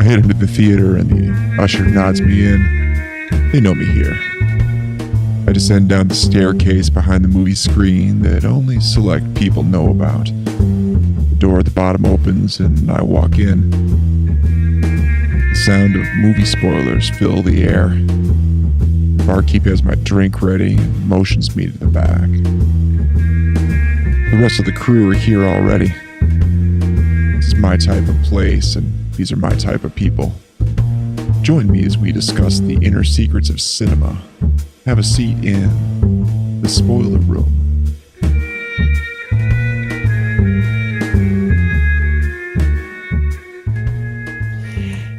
head into the theater and the usher nods me in. They know me here. I descend down the staircase behind the movie screen that only select people know about. The door at the bottom opens and I walk in. The sound of movie spoilers fill the air. The barkeep has my drink ready and motions me to the back. The rest of the crew are here already. This is my type of place and these are my type of people. Join me as we discuss the inner secrets of cinema. Have a seat in the spoiler room.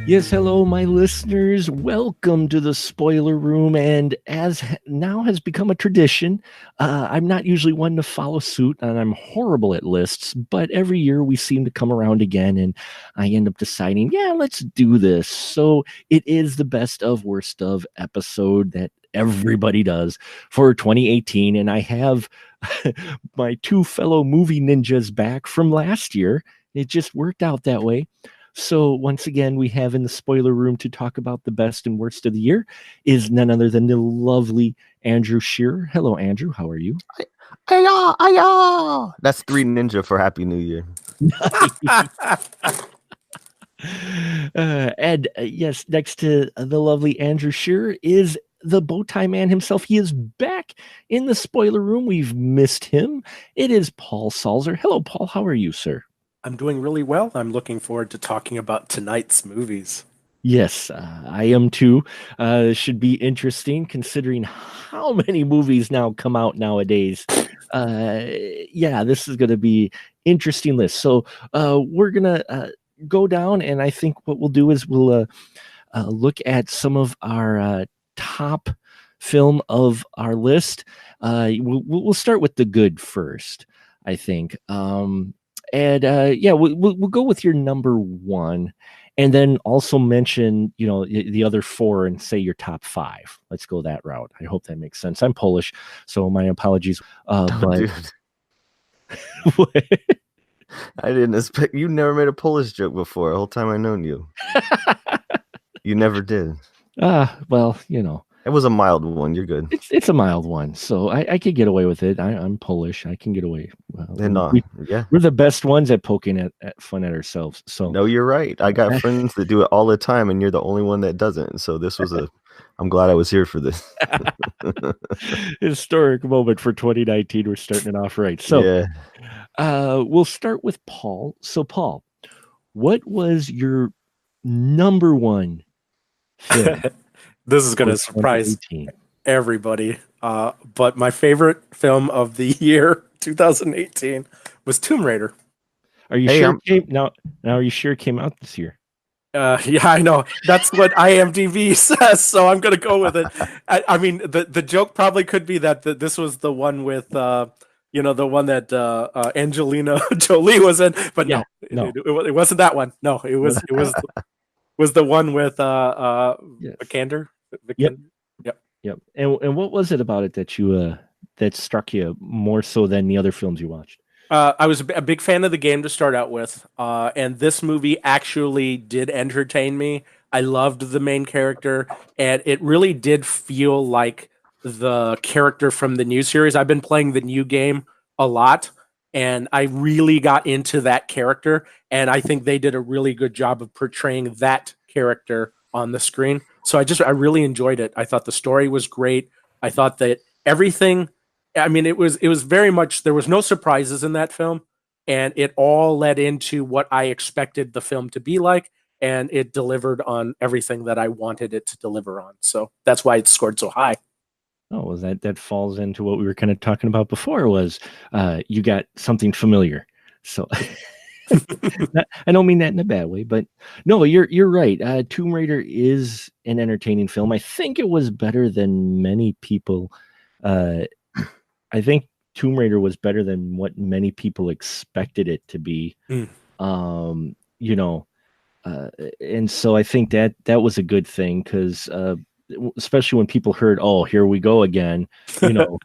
Yes, hello, my listeners. Welcome to the spoiler room. And as now has become a tradition, I'm not usually one to follow suit, and I'm horrible at lists. But every year we seem to come around again, and I end up deciding, yeah, let's do this. So it is the best of worst of episode that everybody does for 2018, and I have my two fellow movie ninjas back from last year. It just worked out that way. So once again, we have in the spoiler room to talk about the best and worst of the year is none other than the lovely Andrew Shearer. Hello, Andrew. How are you? Hi-ya! That's 3 ninja for Happy New Year. And yes, next to the lovely Andrew Shearer is the Bowtie Man himself. He is back in the spoiler room. We've missed him. It is Paul Salzer. Hello, Paul. How are you, sir? I'm doing really well. I'm looking forward to talking about tonight's movies. Yes, I am too. Should be interesting considering how many movies now come out nowadays. Yeah, this is going to be interesting list. So we're going to go down, and I think what we'll do is we'll look at some of our top film of our list. We'll start with the good first, I think. Yeah, we'll go with your number one, and then also mention, the other 4 and say your top 5. Let's go that route. I hope that makes sense. I'm Polish, so my apologies. But I didn't expect you. Never made a Polish joke before. The whole time I known you, you never did. Well, it was a mild one. You're good. It's a mild one, so I could get away with it. I'm Polish. I can get away. We're the best ones at poking at fun at ourselves. So no, you're right. I got friends that do it all the time, and you're the only one that doesn't. So this was I'm glad I was here for this. Historic moment for 2019. We're starting it off right. So yeah. We'll start with Paul. So Paul, what was your number one film? This is going to surprise everybody. But my favorite film of the year, 2018, was Tomb Raider. Are you sure? Now, are you sure it came out this year? Yeah, I know. That's what IMDb says, so I'm going to go with it. I mean, the joke probably could be that this was the one with, the one that Angelina Jolie was in. But no. It wasn't that one. No, it was the one with Vikander. Yep. And what was it about it that you that struck you more so than the other films you watched? I was a big fan of the game to start out with, and this movie actually did entertain me. I loved the main character, and it really did feel like the character from the new series. I've been playing the new game a lot, and I really got into that character, and I think they did a really good job of portraying that character on the screen. So I really enjoyed it. I thought the story was great. I thought that everything, I mean, it was very much, there was no surprises in that film, and it all led into what I expected the film to be like, and it delivered on everything that I wanted it to deliver on. So that's why it scored so high. Oh, well, that falls into what we were kind of talking about before, was you got something familiar. So I don't mean that in a bad way, but no, you're right. Tomb Raider is an entertaining film. I think it was better than many people. I think Tomb Raider was better than what many people expected it to be. And so I think that was a good thing, because especially when people heard, oh, here we go again, we're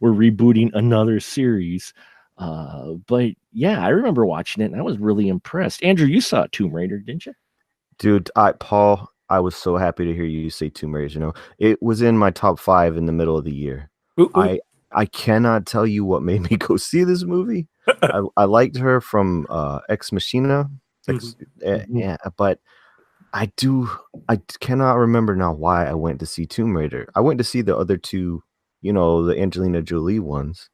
rebooting another series. But yeah, I remember watching it and I was really impressed. Andrew, you saw Tomb Raider, didn't you? Dude, Paul, I was so happy to hear you say Tomb Raider. You know, it was in my top 5 in the middle of the year. Ooh, ooh. I cannot tell you what made me go see this movie. I liked her from Ex Machina, but I cannot remember now why I went to see Tomb Raider. I went to see the other two, you know, the Angelina Jolie ones.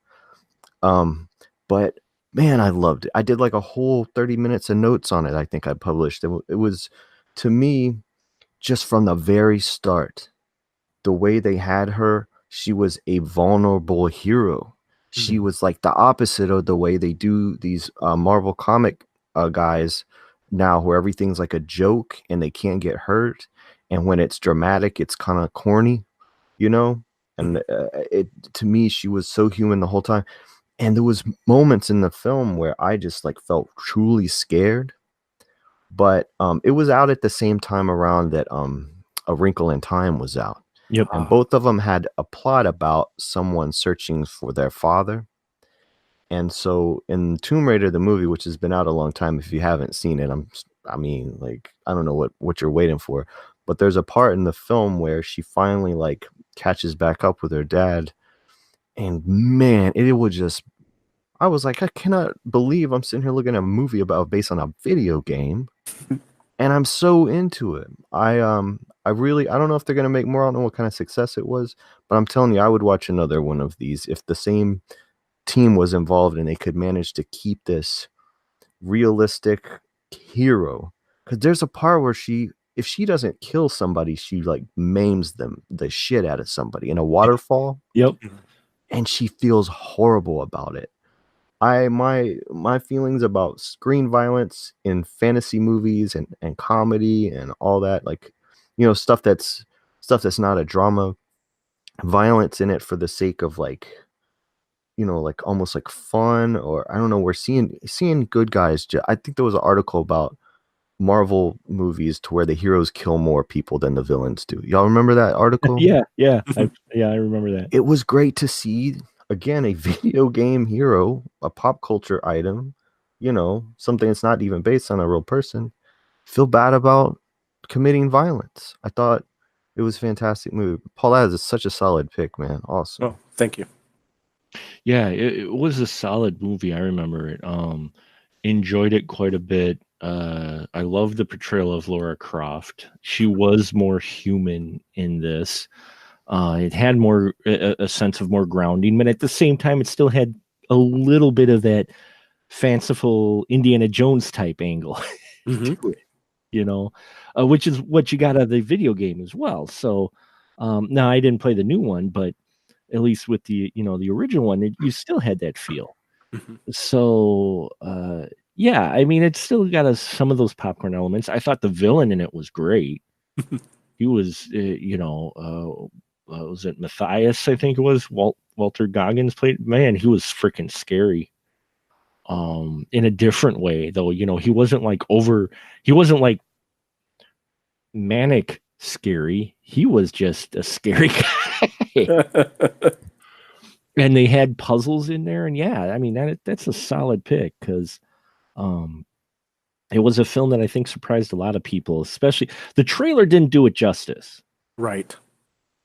But man, I loved it. I did like a whole 30 minutes of notes on it. I think I published. It was, to me, just from the very start, the way they had her, she was a vulnerable hero. She was like the opposite of the way they do these Marvel comic guys now, where everything's like a joke and they can't get hurt. And when it's dramatic, it's kind of corny, you know? And to me, she was so human the whole time. And there was moments in the film where I just like felt truly scared. But it was out at the same time around that A Wrinkle in Time was out. Yep. And both of them had a plot about someone searching for their father. And so in Tomb Raider, the movie, which has been out a long time, if you haven't seen it, I don't know what you're waiting for. But there's a part in the film where she finally like catches back up with her dad. And man, it was just, I was like, I cannot believe I'm sitting here looking at a movie based on a video game. And I'm so into it. I don't know if they're going to make more. I don't know what kind of success it was, but I'm telling you, I would watch another one of these if the same team was involved and they could manage to keep this realistic hero. Because there's a part where if she doesn't kill somebody, she like maims the shit out of somebody in a waterfall. Yep. And she feels horrible about it. My feelings about screen violence in fantasy movies and comedy and all that, like, you know, stuff that's not a drama, violence in it for the sake of like, you know, like almost like fun, or I don't know, we're seeing good guys. I think there was an article about Marvel movies to where the heroes kill more people than the villains do. Y'all remember that article? Yeah. I remember that. It was great to see, again, a video game hero, a pop culture item, you know, something that's not even based on a real person, feel bad about committing violence. I thought it was a fantastic movie. Paul, that is such a solid pick, man. Awesome. Oh, thank you. Yeah, it was a solid movie. I remember it. Enjoyed it quite a bit. I love the portrayal of Laura Croft. She was more human in this. It had more a sense of more grounding, but at the same time, it still had a little bit of that fanciful Indiana Jones type angle to it, you know, which is what you got out of the video game as well. So now I didn't play the new one, but at least with the original one, you still had that feel. So yeah, I mean, it's still got some of those popcorn elements. I thought the villain in it was great. He was, was it Matthias? I think it was Walter Goggins played. Man, he was freaking scary. In a different way, though. You know, he wasn't like manic scary. He was just a scary guy. And they had puzzles in there, and yeah, I mean that's a solid pick because it was a film that I think surprised a lot of people, especially the trailer didn't do it justice. Right.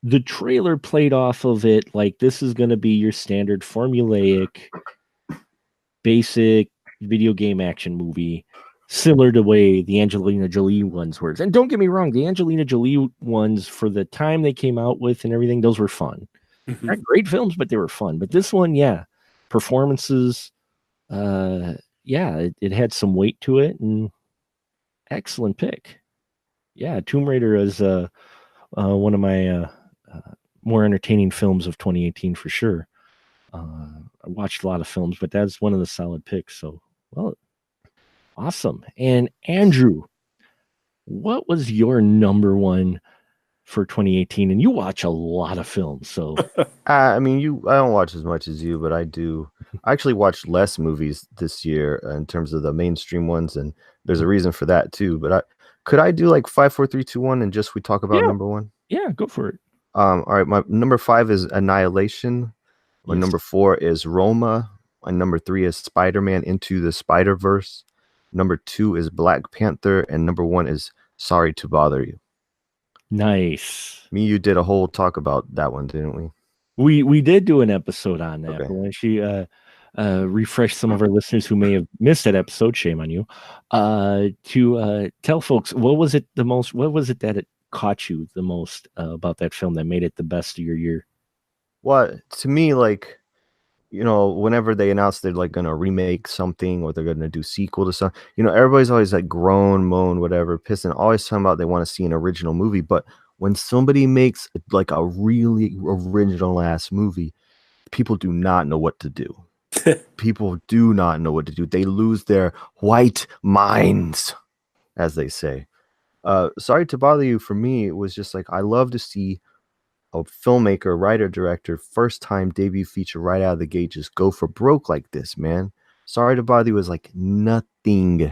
The trailer played off of it like this is going to be your standard formulaic, basic video game action movie, similar to the way the Angelina Jolie ones were. And don't get me wrong, the Angelina Jolie ones, for the time they came out with and everything, those were fun. Not great films, but they were fun. But this one, yeah, performances, it had some weight to it, and excellent pick. Yeah, Tomb Raider is one of my more entertaining films of 2018 for sure. I watched a lot of films, but that's one of the solid picks. So, well, awesome. And Andrew, what was your number one for 2018? And you watch a lot of films, so I mean, I don't watch as much as you, but I do. I actually watched less movies this year in terms of the mainstream ones, and there's a reason for that too. But could I do like 5, 4, 3, 2, 1, and just we talk about number one? Yeah, go for it. All right, my number 5 is Annihilation. My number 4 is Roma. My number 3 is Spider-Man Into the Spider-Verse. Number 2 is Black Panther, and number 1 is Sorry to Bother You. Nice. You did a whole talk about that one, didn't we? We did do an episode on that, Okay. but when she refresh some of our listeners who may have missed that episode, shame on you, to tell folks what was it that it caught you the most about that film that made it the best of your year? Well, to me, like, you know, whenever they announce they're like gonna remake something or they're gonna do sequel to something, you know, everybody's always like groan, moan, whatever, pissing, always talking about they want to see an original movie. But when somebody makes like a really original ass movie, people do not know what to do. People do not know what to do. They lose their white minds, as they say. Sorry to Bother You, for me, it was just like, I love to see a filmmaker, writer, director, first time debut feature right out of the gate just go for broke like this, man. Sorry to Bother You was like nothing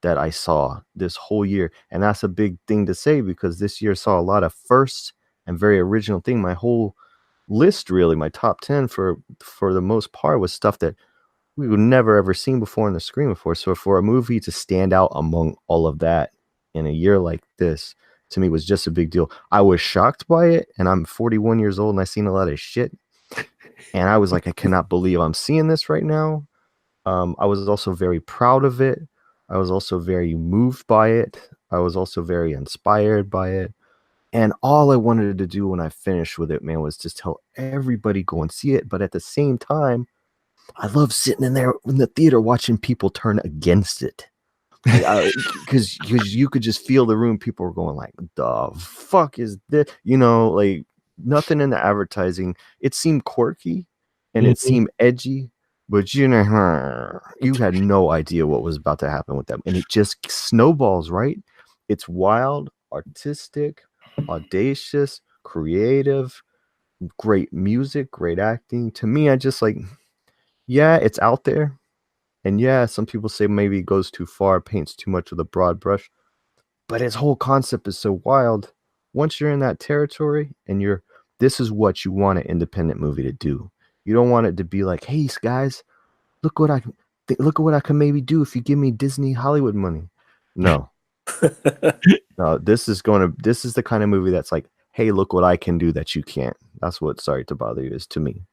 that I saw this whole year. And that's a big thing to say because this year saw a lot of firsts and very original thing. My whole list, really, my top 10 for the most part was stuff that we would never ever seen before on the screen before. So for a movie to stand out among all of that in a year like this, to me was just a big deal. I was shocked by it, and I'm 41 years old and I've seen a lot of shit. And I was like, I cannot believe I'm seeing this right now. I was also very proud of it. I was also very moved by it. I was also very inspired by it. And all I wanted to do when I finished with it, man, was just tell everybody go and see it. But at the same time, I love sitting in there in the theater watching people turn against it. Because you could just feel the room. People were going like, the fuck is this? You know, like nothing in the advertising. It seemed quirky and it seemed edgy, but you know, you had no idea what was about to happen with them. And it just snowballs, right? It's wild, artistic, audacious, creative, great music, great acting. To me, I just like, yeah, it's out there. And yeah, some people say maybe it goes too far, paints too much with a broad brush. But its whole concept is so wild. Once you're in that territory and this is what you want an independent movie to do. You don't want it to be like, hey guys, look at what I can maybe do if you give me Disney Hollywood money. No. No, this is the kind of movie that's like, hey, look what I can do that you can't. That's what Sorry to Bother You is to me.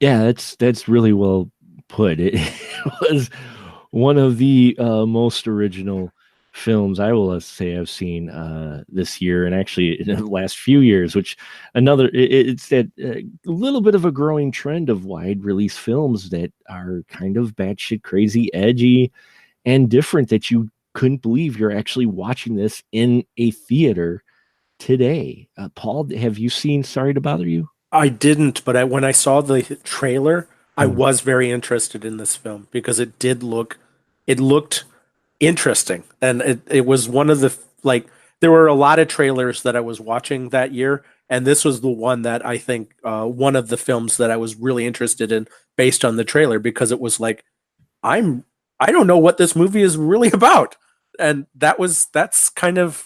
Yeah, that's really well put. It was one of the most original films I will say I've seen this year, and actually in the last few years. Which it's that little bit of a growing trend of wide release films that are kind of batshit crazy, edgy, and different. That you couldn't believe you're actually watching this in a theater today. Paul, have you seen Sorry to Bother You? I didn't, but when I saw the trailer, I was very interested in this film because it looked interesting. And it was one of the, like, there were a lot of trailers that I was watching that year. And this was the one that I think, one of the films that I was really interested in based on the trailer, because it was like, I don't know what this movie is really about. And that's kind of,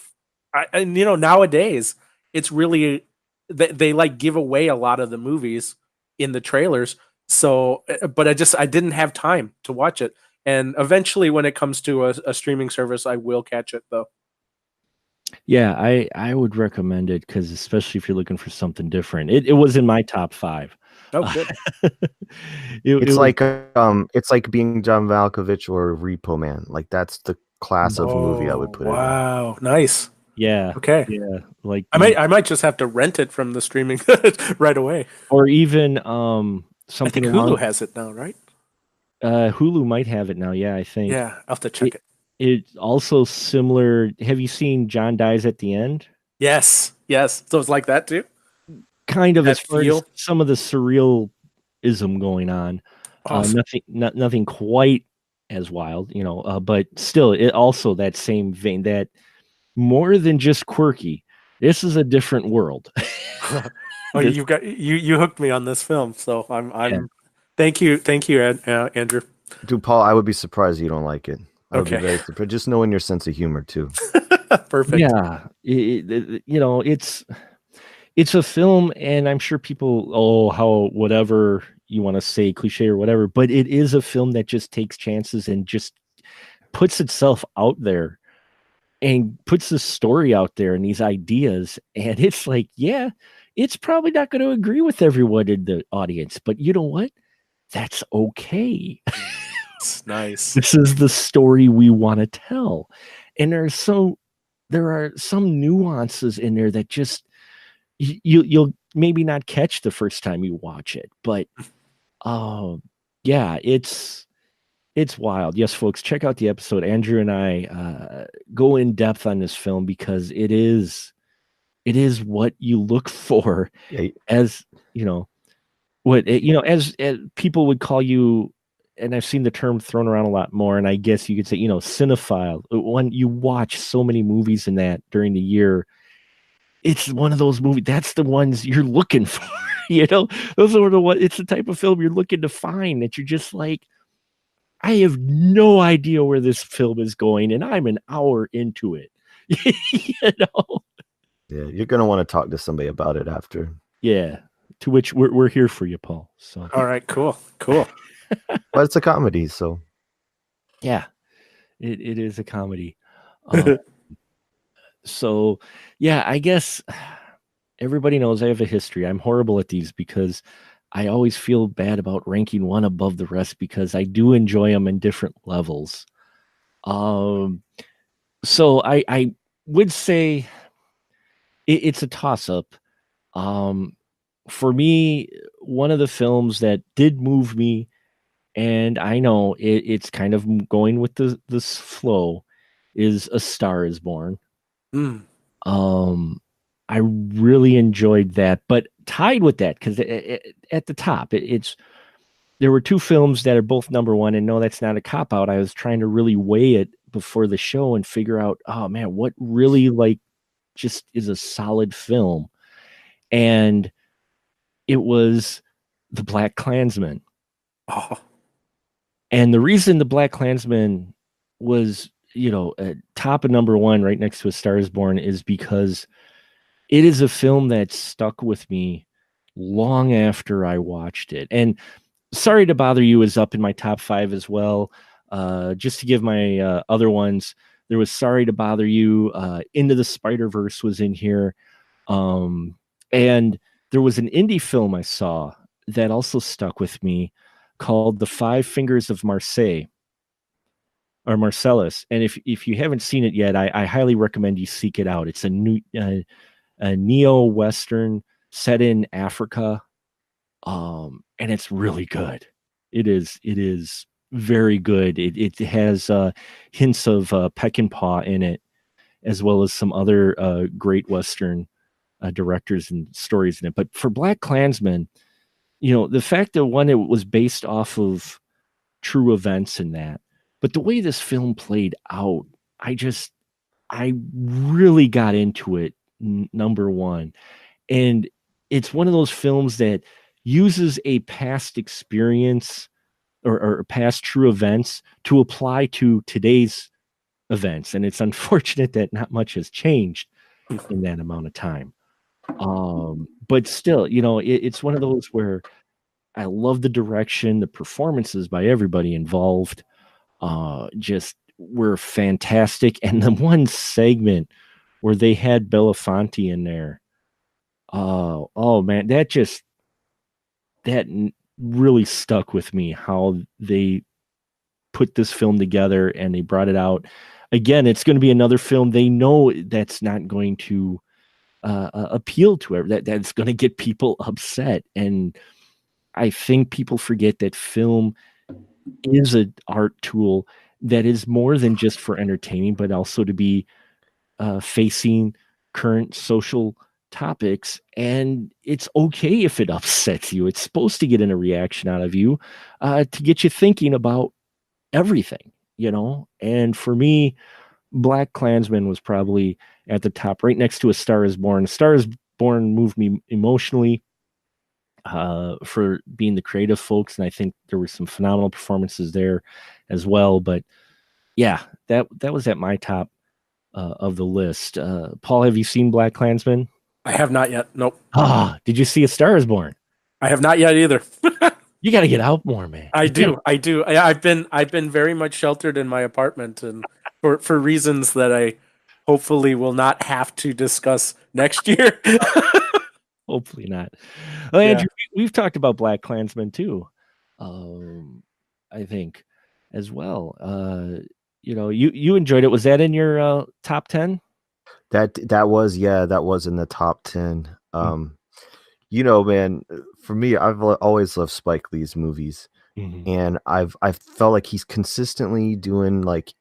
and you know, nowadays it's really, they like give away a lot of the movies in the trailers. So, but I didn't have time to watch it. And eventually when it comes to a streaming service, I will catch it though. Yeah, I would recommend it because especially if you're looking for something different. It was in my top 5. Oh, good. It's like being John Malkovich or Repo Man. Like that's the class of movie I would put it in. Wow, nice. Yeah. Okay. Yeah. Like I might just have to rent it from the streaming right away. Or even something I think Hulu has it now, right? Hulu might have it now. Yeah, I think. Yeah, I'll have to check it. It's also similar. Have you seen John Dies at the End? Yes. So it's like that too? Kind of, That as far as some of the surrealism going on. Awesome. Nothing quite as wild, you know, but still, it also that same vein, that more than just quirky. This is a different world. Oh, you hooked me on this film, so I'm yeah. Thank you, Andrew. Dude, Paul, I would be surprised you don't like it. I would Okay. be very surprised. Just knowing your sense of humor too. Perfect. Yeah, you know, it's a film, and I'm sure people, how whatever you want to say, cliche or whatever, but it is a film that just takes chances and just puts itself out there and puts this story out there and these ideas, and it's like, yeah, it's probably not going to agree with everyone in the audience, but you know what? That's okay. It's nice. This is the story we want to tell. And there are some nuances in there that just you'll maybe not catch the first time you watch it, but yeah, it's wild. Yes, folks, check out the episode. Andrew and I go in depth on this film because it is what you look for, as as people would call you. And I've seen the term thrown around a lot more, and I guess you could say, cinephile. When you watch so many movies in that during the year, it's one of those movies. That's the ones you're looking for. Those are the one. It's the type of film you're looking to find that you're just like, I have no idea where this film is going, and I'm an hour into it. Yeah, you're gonna want to talk to somebody about it after. Yeah, to which we're here for you, Paul. So all right, cool. But it's a comedy, so yeah, it is a comedy. So yeah, I guess everybody knows I have a history. I'm horrible at these because I always feel bad about ranking one above the rest because I do enjoy them in different levels. So I would say it's a toss-up. For me, one of the films that did move me, and I know it's kind of going with this flow, is A Star Is Born. I really enjoyed that, but tied with that, because at the top, there were two films that are both number one, and no, that's not a cop out. I was trying to really weigh it before the show and figure out, oh man, what really just is a solid film, and it was The Black Klansman. Oh. And the reason The Black Klansman was, top of number one right next to A Star Is Born is because it is a film that stuck with me long after I watched it. And Sorry to Bother You is up in my top 5 as well. Just to give my other ones, there was Sorry to Bother You, Into the Spider-Verse was in here. And there was an indie film I saw that also stuck with me called The Five Fingers of Marseille, or Marcellus. And if you haven't seen it yet, I highly recommend you seek it out. It's a new a neo-Western set in Africa. And it's really good. It is very good. It has hints of Peckinpah in it, as well as some other great Western directors and stories in it. But for Black Klansman, the fact that one, it was based off of true events in that, but the way this film played out, I really got into it, number one. And it's one of those films that uses a past experience or past true events to apply to today's events. And it's unfortunate that not much has changed in that amount of time. But still, it's one of those where I love the direction, the performances by everybody involved, just were fantastic. And the one segment where they had Belafonte in there, oh man, that really stuck with me, how they put this film together and they brought it out. Again, it's going to be another film they know that's not going to appeal to everyone, that's going to get people upset. And I think people forget that film is an art tool that is more than just for entertaining, but also to be facing current social topics. And it's okay if it upsets you. It's supposed to get a reaction out of you, to get you thinking about everything, And for me, Black Klansman was probably at the top, right next to A Star Is Born. A Star Is Born moved me emotionally, for being the creative folks, and I think there were some phenomenal performances there as well. But yeah, that was at my top of the list. Paul, have you seen Black Klansman? I have not yet. Nope. Did you see A Star Is Born? I have not yet either. You got to get out more, man. I do. I've been very much sheltered in my apartment, and for reasons that hopefully we'll not have to discuss next year. Hopefully not. Well, Yeah. Andrew, we've talked about Black Klansman too. I think as well. You enjoyed it. Was that in your top 10? That was in the top 10. Man, for me, always loved Spike Lee's movies, and I've felt like he's consistently doing like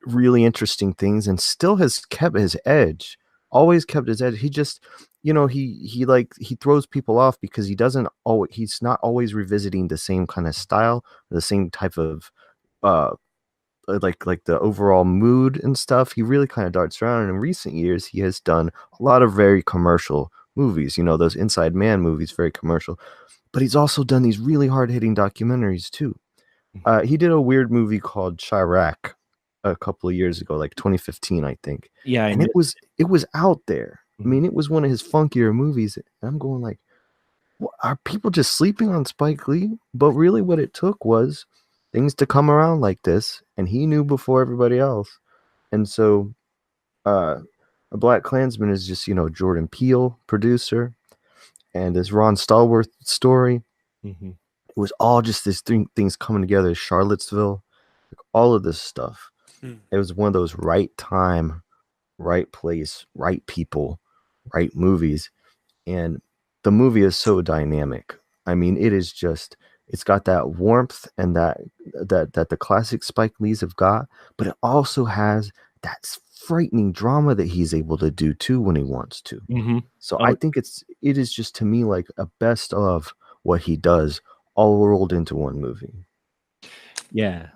really interesting things and still has kept his edge. Always kept his edge. He just, he throws people off because he's not always revisiting the same kind of style, the same type of like the overall mood and stuff. He really kind of darts around, and in recent years he has done a lot of very commercial movies, those Inside Man movies, very commercial, but he's also done these really hard-hitting documentaries too. He did a weird movie called Chirac a couple of years ago, like 2015, I think. Yeah, and it was out there. I mean, it was one of his funkier movies, and I'm going like, are people just sleeping on Spike Lee? But really what it took was things to come around like this, and he knew before everybody else. And so A Black Klansman is just, Jordan Peele, producer, and this Ron Stallworth story. It was all just this things coming together. Charlottesville, like all of this stuff. It was one of those right time, right place, right people, right movies. And the movie is so dynamic. I mean, it's got that warmth and that the classic Spike Lees have got, but it also has that frightening drama that he's able to do too when he wants to. So I think it is just, to me, like a best of what he does all rolled into one movie. Yeah,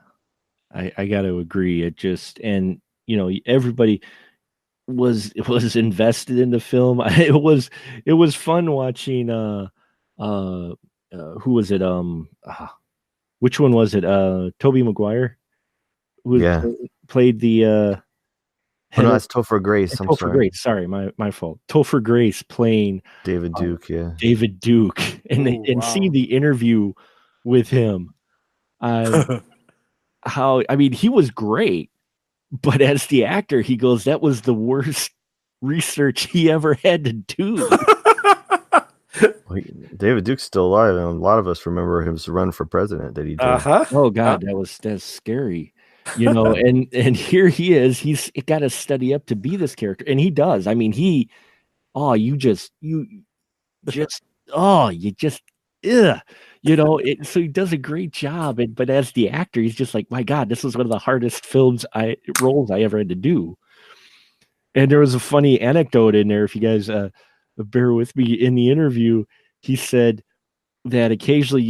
I got to agree. It just, and everybody was invested in the film. It was fun watching. Who was it? Which one was it? Tobey Maguire, who played the. Oh, no, that's Topher Grace. I'm Topher sorry. Grace. Sorry, my fault. Topher Grace playing David Duke. David Duke, and see the interview with him. He was great, but as the actor, he goes, that was the worst research he ever had to do. David Duke's still alive, and a lot of us remember his run for president that he did. Oh God, that's scary. And here he is. He's got to study up to be this character, and he does. I mean, so he does a great job. But as the actor, he's just like, my God, this was one of the hardest roles I ever had to do. And there was a funny anecdote in there. If you guys bear with me, in the interview, he said that occasionally,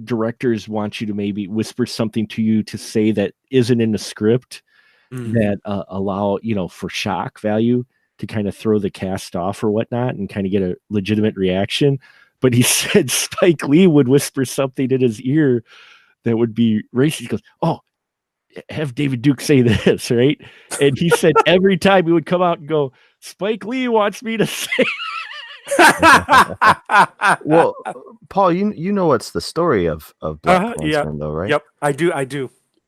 directors want you to maybe whisper something to you to say that isn't in the script, that allow, for shock value to kind of throw the cast off or whatnot and kind of get a legitimate reaction. But he said Spike Lee would whisper something in his ear that would be racist. He goes, "Oh, have David Duke say this," right? And he said every time he would come out and go, "Spike Lee wants me to say." Well, Paul, you know what's the story of Black Klansman, though, right? Yep, I do.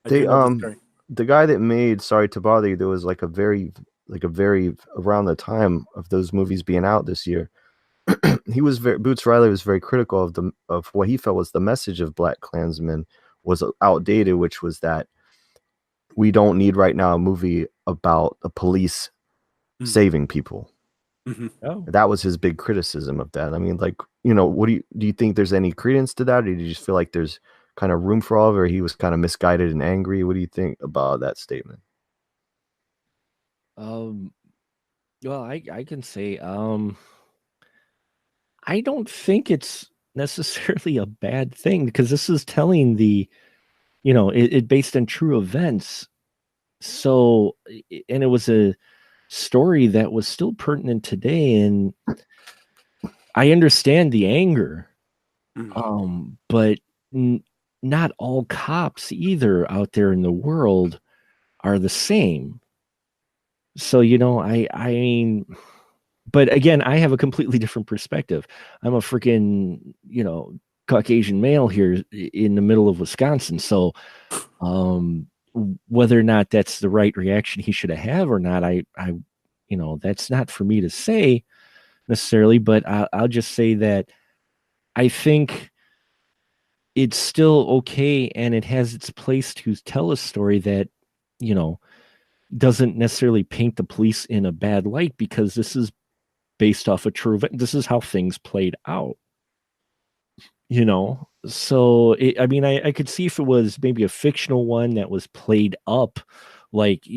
The guy that made Sorry to Bother You, there was like a very around the time of those movies being out this year. Boots Riley was very critical of what he felt was the message of Black Klansman was outdated, which was that we don't need right now a movie about the police saving people. That was his big criticism of that. I mean, like, what do you think there's any credence to that, or do you just feel like there's kind of room for all of it, or he was kind of misguided and angry? What do you think about that statement? Well, I can say I don't think it's necessarily a bad thing, because this is telling it based on true events. So, and it was a story that was still pertinent today, and I understand the anger, but not all cops either out there in the world are the same. So, I mean, but again, I have a completely different perspective. I'm a freaking, Caucasian male here in the middle of Wisconsin. So, whether or not that's the right reaction he should have or not, I that's not for me to say necessarily, but I'll just say that I think it's still okay and it has its place to tell a story that, doesn't necessarily paint the police in a bad light, because this is based off a true event. This is how things played out. So I could see if it was maybe a fictional one that was played up, like,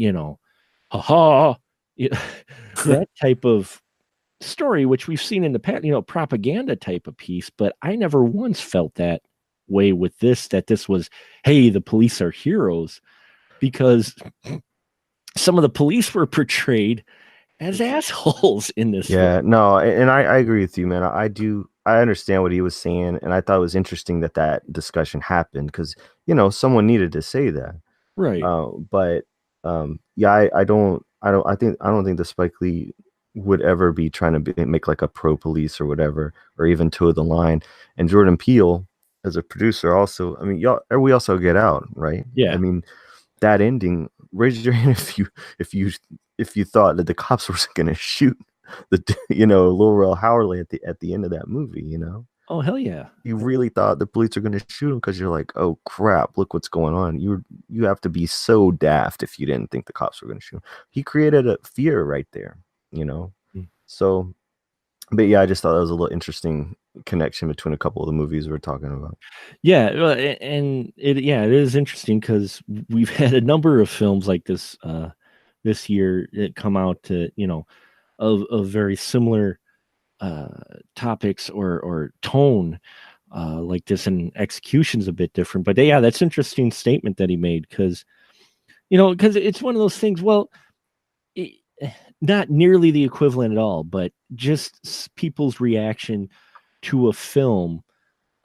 haha, that type of story, which we've seen in the past, propaganda type of piece. But I never once felt that way with this, that this was, hey, the police are heroes, because some of the police were portrayed as assholes in this film. No, and I agree with you, man. I understand what he was saying, and I thought it was interesting that discussion happened, because someone needed to say that, Right. but I don't think the Spike Lee would ever be trying to make like a pro police or whatever, or even toe the line. And Jordan Peele, as a producer, also, I mean, we also Get Out, right? Yeah. I mean, that ending. Raise your hand if you thought that the cops were going to shoot the Lil Rel Howery at the end of that movie. Oh, hell yeah. You really thought the police are going to shoot him, because you're like, oh crap, look what's going on. You have to be so daft if you didn't think the cops were going to shoot him. He created a fear right there. So, but yeah, I just thought that was a little interesting connection between a couple of the movies we're talking about. Yeah, and it is interesting, because we've had a number of films like this this year that come out to of very similar topics or tone like this, and execution's a bit different. But yeah, that's an interesting statement that he made, because it's one of those things. Well, not nearly the equivalent at all, but just people's reaction to a film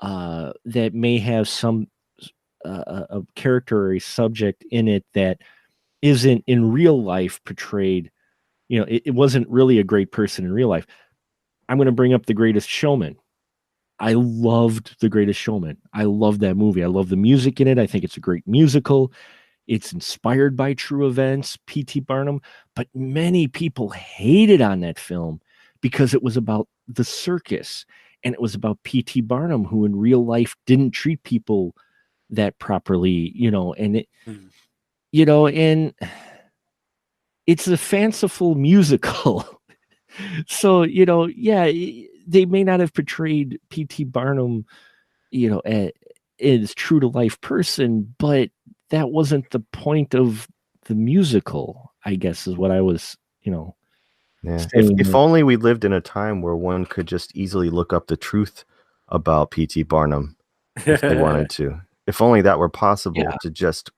that may have some a character or a subject in it that isn't in real life portrayed. It wasn't really a great person in real life. I'm going to bring up The Greatest Showman. I loved The Greatest Showman. I love that movie. I love the music in it. I think it's a great musical. It's inspired by true events, P.T. Barnum, but many people hated on that film because it was about the circus, and it was about P.T. Barnum, who in real life didn't treat people that properly, and and it's a fanciful musical. So, they may not have portrayed P.T. Barnum, as true to life person, but that wasn't the point of the musical, I guess, is what I was, Yeah. If only we lived in a time where one could just easily look up the truth about P.T. Barnum if they wanted to. If only that were possible, to just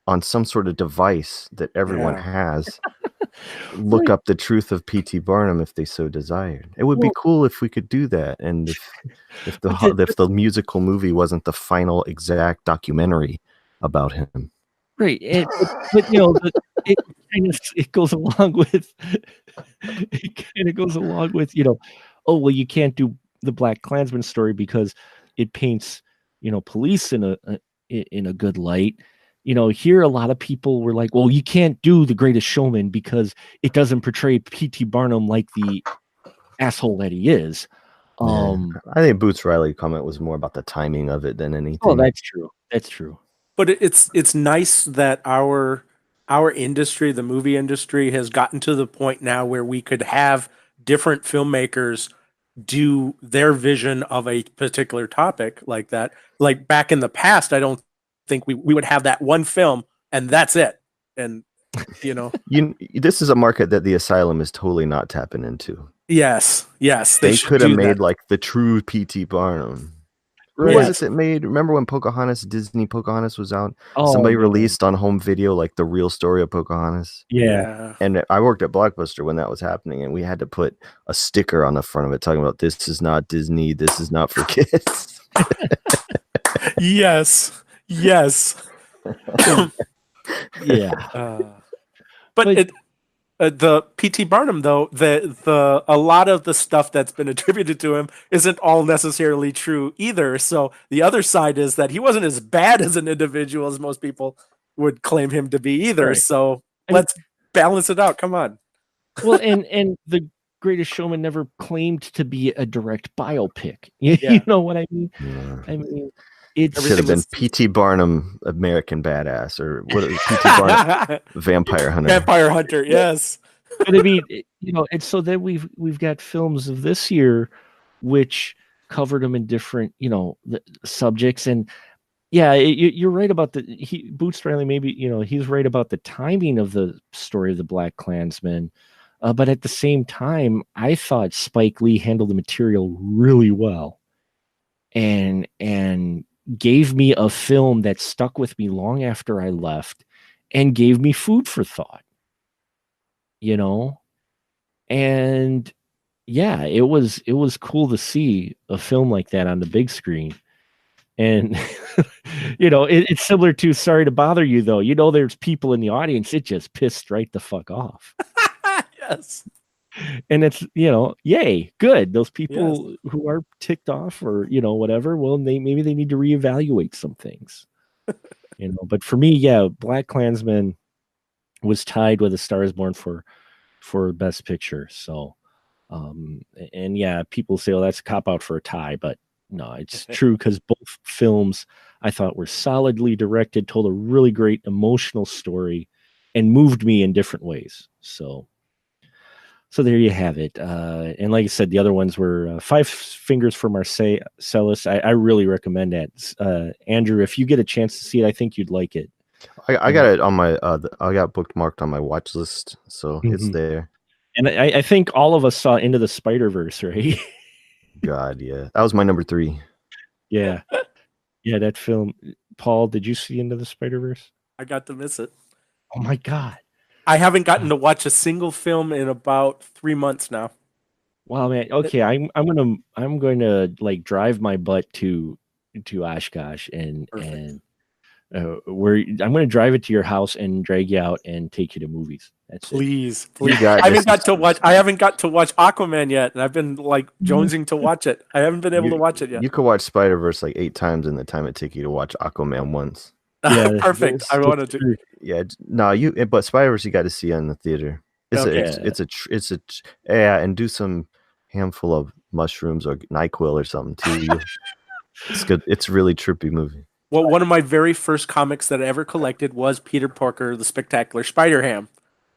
on some sort of device that everyone has, look up the truth of P.T. Barnum if they so desired. It would be cool if we could do that, and if the musical movie wasn't the final exact documentary about him. Right, but it goes along with oh well, you can't do the Black Klansman story because it paints police in a good light. Here a lot of people were like, well, you can't do The Greatest Showman because it doesn't portray P.T. Barnum like the asshole that he is. I think Boots Riley's comment was more about the timing of it than anything. Oh, that's true. But it's nice that our industry, the movie industry, has gotten to the point now where we could have different filmmakers do their vision of a particular topic like that. Like back in the past, I don't think we would have that one film and that's it. And this is a market that the Asylum is totally not tapping into. Yes. They could have made like the true P.T. Barnum. Who was it that made? Remember when Disney Pocahontas was out? Somebody released on home video like the real story of Pocahontas. Yeah. And I worked at Blockbuster when that was happening, and we had to put a sticker on the front of it talking about "This is not Disney. This is not for kids." Yes. Yeah. But the P.T. Barnum, though, a lot of the stuff that's been attributed to him isn't all necessarily true either. So the other side is that he wasn't as bad as an individual as most people would claim him to be either. Right. So let's balance it out. Come on. Well, and the Greatest Showman never claimed to be a direct biopic. You Yeah. know what I mean? Yeah. I mean, it's Should have been was- P.T. Barnum, American Badass, or what? P.T. Barnum, Vampire Hunter. Vampire Hunter, yes. but I mean, and so then we've got films of this year which covered them in different, the subjects. And yeah, you're right about Boots Riley. Maybe he's right about the timing of the story of the Black Klansman, but at the same time, I thought Spike Lee handled the material really well, and gave me a film that stuck with me long after I left, and gave me food for thought. And yeah, it was cool to see a film like that on the big screen. And it's similar to Sorry to Bother You, though. There's people in the audience, it just pissed right the fuck off. Yes. And it's, yay, good. Those people who are ticked off or, whatever, well, maybe they need to reevaluate some things. But for me, yeah, Black Klansman was tied with A Star Is Born for Best Picture. So and yeah, people say, oh, that's a cop out for a tie, but no, it's true, because both films I thought were solidly directed, told a really great emotional story, and moved me in different ways. So there you have it. And like I said, the other ones were Five Fingers for Marcellus. I really recommend that. Andrew, if you get a chance to see it, I think you'd like it. I got it on my I got bookmarked on my watch list, so it's there. And I think all of us saw Into the Spider-Verse, right? God, yeah, that was my number 3. Yeah, that film. Paul, did you see Into the Spider-Verse? I got to miss it. Oh my God! I haven't gotten to watch a single film in about 3 months now. Wow, man. Okay, I'm going to like drive my butt to Oshkosh and where I'm going to drive it to your house and drag you out and take you to movies. That's Please. I haven't got to watch Aquaman yet, and I've been like jonesing to watch it. I haven't been able to watch it yet. You could watch Spider-Verse like 8 times in the time it took you to watch Aquaman once. Yeah, Perfect. I wanted to. Yeah, no, but Spider-Verse you got to see in the theater. And do some handful of mushrooms or NyQuil or something too. It's good. It's a really trippy movie. Well, one of my very first comics that I ever collected was Peter Porker, the Spectacular Spider-Ham.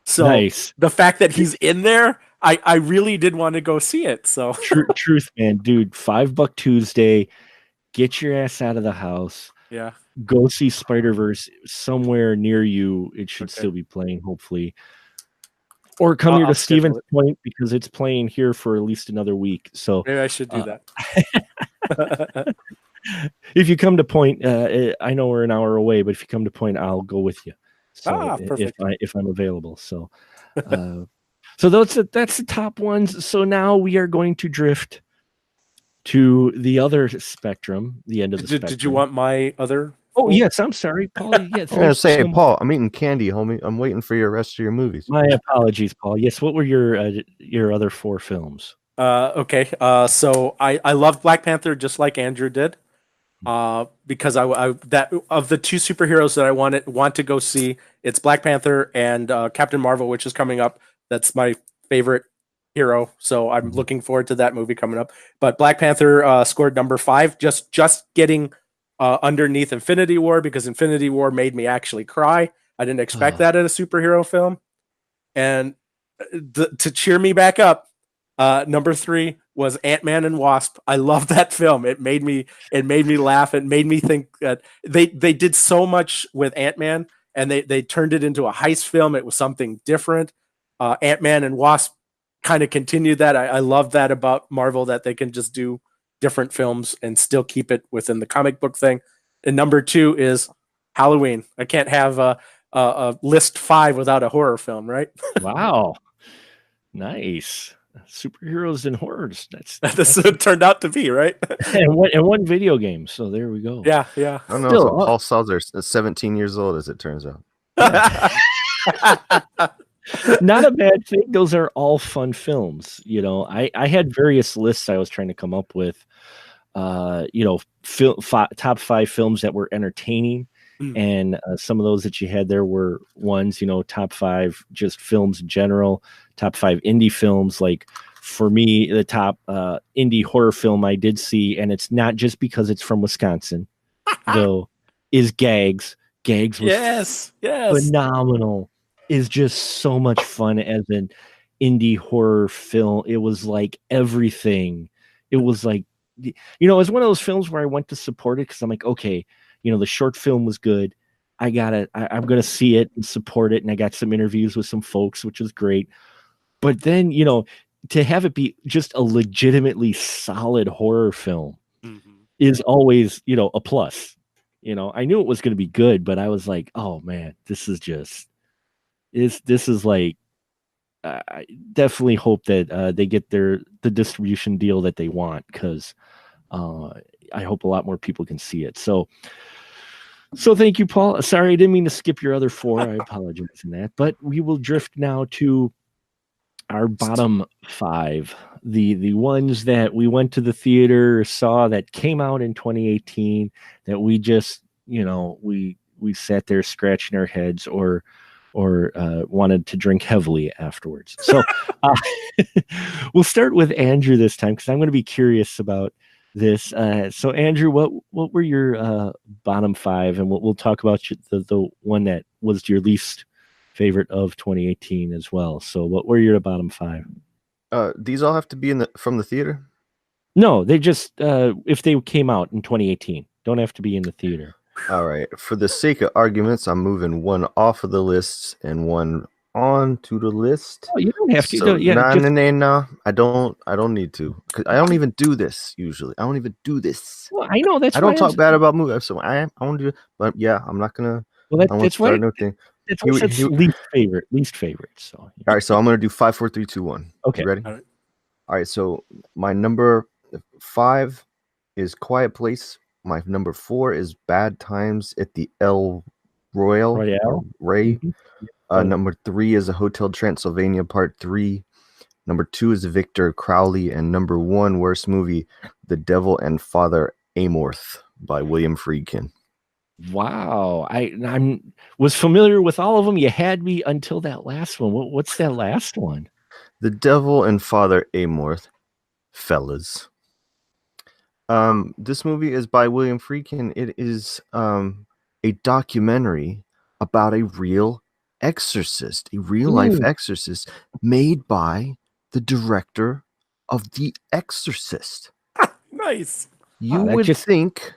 So nice. The fact that he's in there, I really did want to go see it. So truth, man, dude, $5 Tuesday, get your ass out of the house. Yeah. Go see Spider-Verse somewhere near you. It should still be playing, hopefully. Or come here to Stevens Point, because it's playing here for at least another week. So maybe I should do that. If you come to Point, I know we're an hour away, but if you come to Point, I'll go with you. So if I'm available. So so that's the top ones. So now we are going to drift to the other spectrum, the end of the spectrum. Did you want my other? Oh, yes, I'm sorry, Paul. Yeah, Paul, I'm eating candy, homie. I'm waiting for your rest of your movies. My apologies, Paul. Yes, what were your other 4 films? Okay. So I loved Black Panther just like Andrew did. Because I that of the 2 superheroes that I want to go see, it's Black Panther and Captain Marvel, which is coming up. That's my favorite hero, so I'm looking forward to that movie coming up. But Black Panther scored number 5, just getting underneath Infinity War, because Infinity War made me actually cry. I didn't expect that in a superhero film, and to cheer me back up, number 3 was Ant-Man and Wasp. I love that film. It made me laugh. It made me think that they did so much with Ant-Man, and they turned it into a heist film. It was something different. Ant-Man and Wasp kind of continued that. I love that about Marvel, that they can just do different films and still keep it within the comic book thing. And number 2 is Halloween. I can't have a list 5 without a horror film, right? Wow. Nice. Superheroes and horrors. That's what it turned out to be, right? and one video game. So there we go. Yeah. I don't know. So Paul Salzer is 17 years old, as it turns out. Not a bad thing. Those are all fun films. I had various lists I was trying to come up with. Top 5 films that were entertaining. And some of those that you had there were ones, top 5 just films in general, top 5 indie films. Like for me, the top indie horror film I did see, and it's not just because it's from Wisconsin, though, is Gags. Gags was Yes. phenomenal. Is just so much fun as an indie horror film. It was like everything. It was like, it was one of those films where I went to support it because I'm like, okay, the short film was good. I'm gonna see it and support it. And I got some interviews with some folks, which was great. But then, to have it be just a legitimately solid horror film is always, a plus. I knew it was going to be good, but I was like, oh man, this is like, I definitely hope that they get the distribution deal that they want, because I hope a lot more people can see it. So thank you, Paul. Sorry, I didn't mean to skip your other 4. I apologize in that, but we will drift now to our bottom 5, the ones that we went to the theater, saw, that came out in 2018, that we just, we sat there scratching our heads or wanted to drink heavily afterwards. So we'll start with Andrew this time, because I'm going to be curious about this. So Andrew, what were your bottom 5, and we'll talk about the one that was your least favorite of 2018 as well. So what were your bottom 5? These all have to be from the theater? No, they just if they came out in 2018, don't have to be in the theater. All right. For the sake of arguments, I'm moving one off of the list and one on to the list. Oh, you don't have to. So, Yeah, no. I don't need to. 'Cause I don't even do this usually. I don't even do this. Well, I know that's. I don't talk bad about movies, so I want to do. But yeah, I'm not gonna. Well, that's why. That's why it's least favorite. So. All right, so I'm gonna do 5, 4, 3, 2, 1. Okay. You ready? All right. All right. So my number 5 is Quiet Place. My number 4 is Bad Times at the El Royale. Ray. Mm-hmm. Number 3 is A Hotel Transylvania Part 3. Number 2 is Victor Crowley, and number 1 worst movie, The Devil and Father Amorth by William Friedkin. Wow, I was familiar with all of them. You had me until that last one. What's that last one? The Devil and Father Amorth, fellas. This movie is by William Friedkin. It is a documentary about a real exorcist, a real life exorcist made by the director of The Exorcist. Nice. You would think,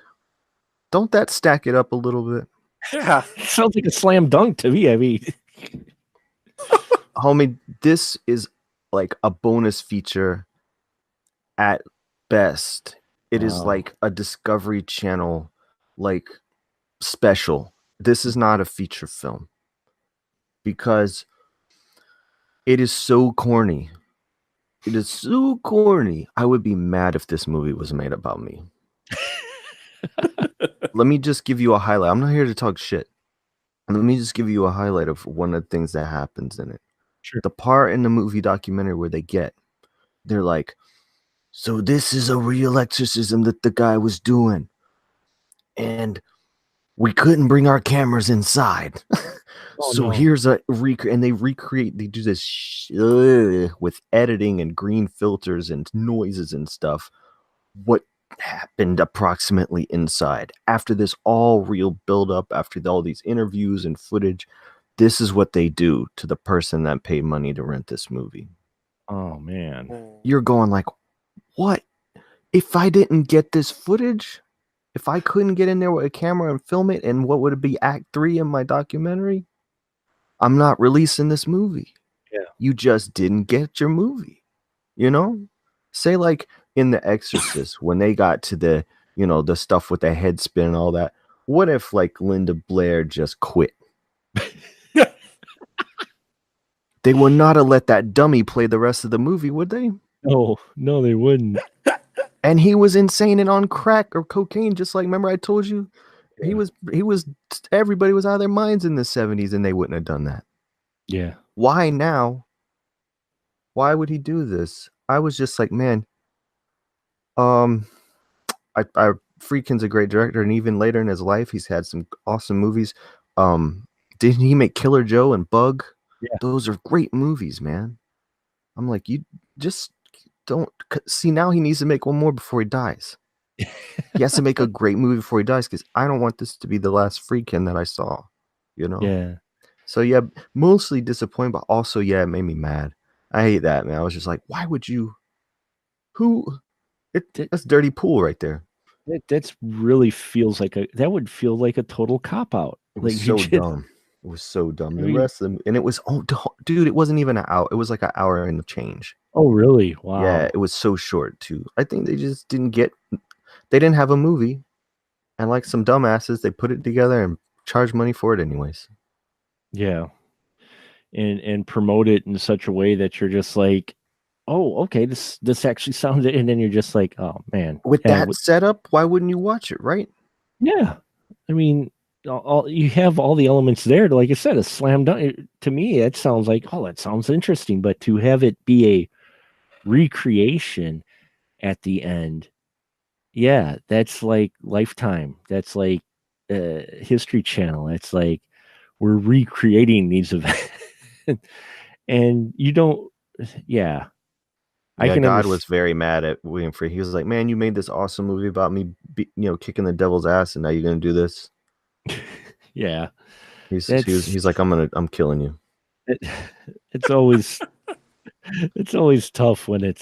don't that stack it up a little bit? Yeah. Sounds like a slam dunk to me. I mean, homie, this is like a bonus feature at best. It is like a Discovery Channel like special. This is not a feature film because it is so corny. It is so corny. I would be mad if this movie was made about me. Let me just give you a highlight. I'm not here to talk shit. Let me just give you a highlight of one of the things that happens in it. Sure. The part in the movie documentary where they're like, so this is a real exorcism that the guy was doing. And we couldn't bring our cameras inside. Here's a and they do this with editing and green filters and noises and stuff. What happened approximately inside after this all real build up, after all these interviews and footage? This is what they do to the person that paid money to rent this movie. Oh man, you're going like, what if I didn't get this footage? If I couldn't get in there with a camera and film it, and what would it be, Act 3 in my documentary? I'm not releasing this movie. Yeah. You just didn't get your movie. You know? Say like in The Exorcist, when they got to the, the stuff with the head spin and all that. What if like Linda Blair just quit? They would not have let that dummy play the rest of the movie, would they? No, they wouldn't. And he was insane and on crack or cocaine, just like, remember I told you? Yeah. Everybody was out of their minds in the 70s, and they wouldn't have done that. Yeah. Why now? Why would he do this? I was just like, man, Friedkin's a great director, and even later in his life, he's had some awesome movies. Didn't he make Killer Joe and Bug? Yeah. Those are great movies, man. I'm like, you just don't see. Now he needs to make one more before he dies. He has to make a great movie before he dies, because I don't want this to be the last Freakin' that I saw, you know? Yeah. So yeah, mostly disappointed, but also, yeah, it made me mad. I hate that, man. I was just like, why would you? Who? That's dirty pool right there. That's really feels like that would feel like a total cop out. It was Like you so just, dumb. It was so dumb. I The mean, rest of them, and it was, dude, it wasn't even an hour. It was like an hour and change. oh really? Wow. Yeah, it was so short too. I think they just didn't get. They didn't have a movie, and like some dumbasses, they put it together and charged money for it anyways. Yeah. And promote it in such a way that you're just like, oh, okay, this actually sounds, and then you're just like, oh man. With that setup, why wouldn't you watch it, right? Yeah. I mean, you have all the elements there to, like I said, a slam dunk. To me, it sounds like, oh, that sounds interesting, but to have it be a recreation at the end, yeah, that's like Lifetime. That's like History Channel. It's like we're recreating these events. And you don't, yeah. I Yeah, can God was very mad at William Friedkin. He was like, "Man, you made this awesome movie about me, kicking the devil's ass, and now you're gonna do this." Yeah, He's like, I'm killing you. It's always it's always tough when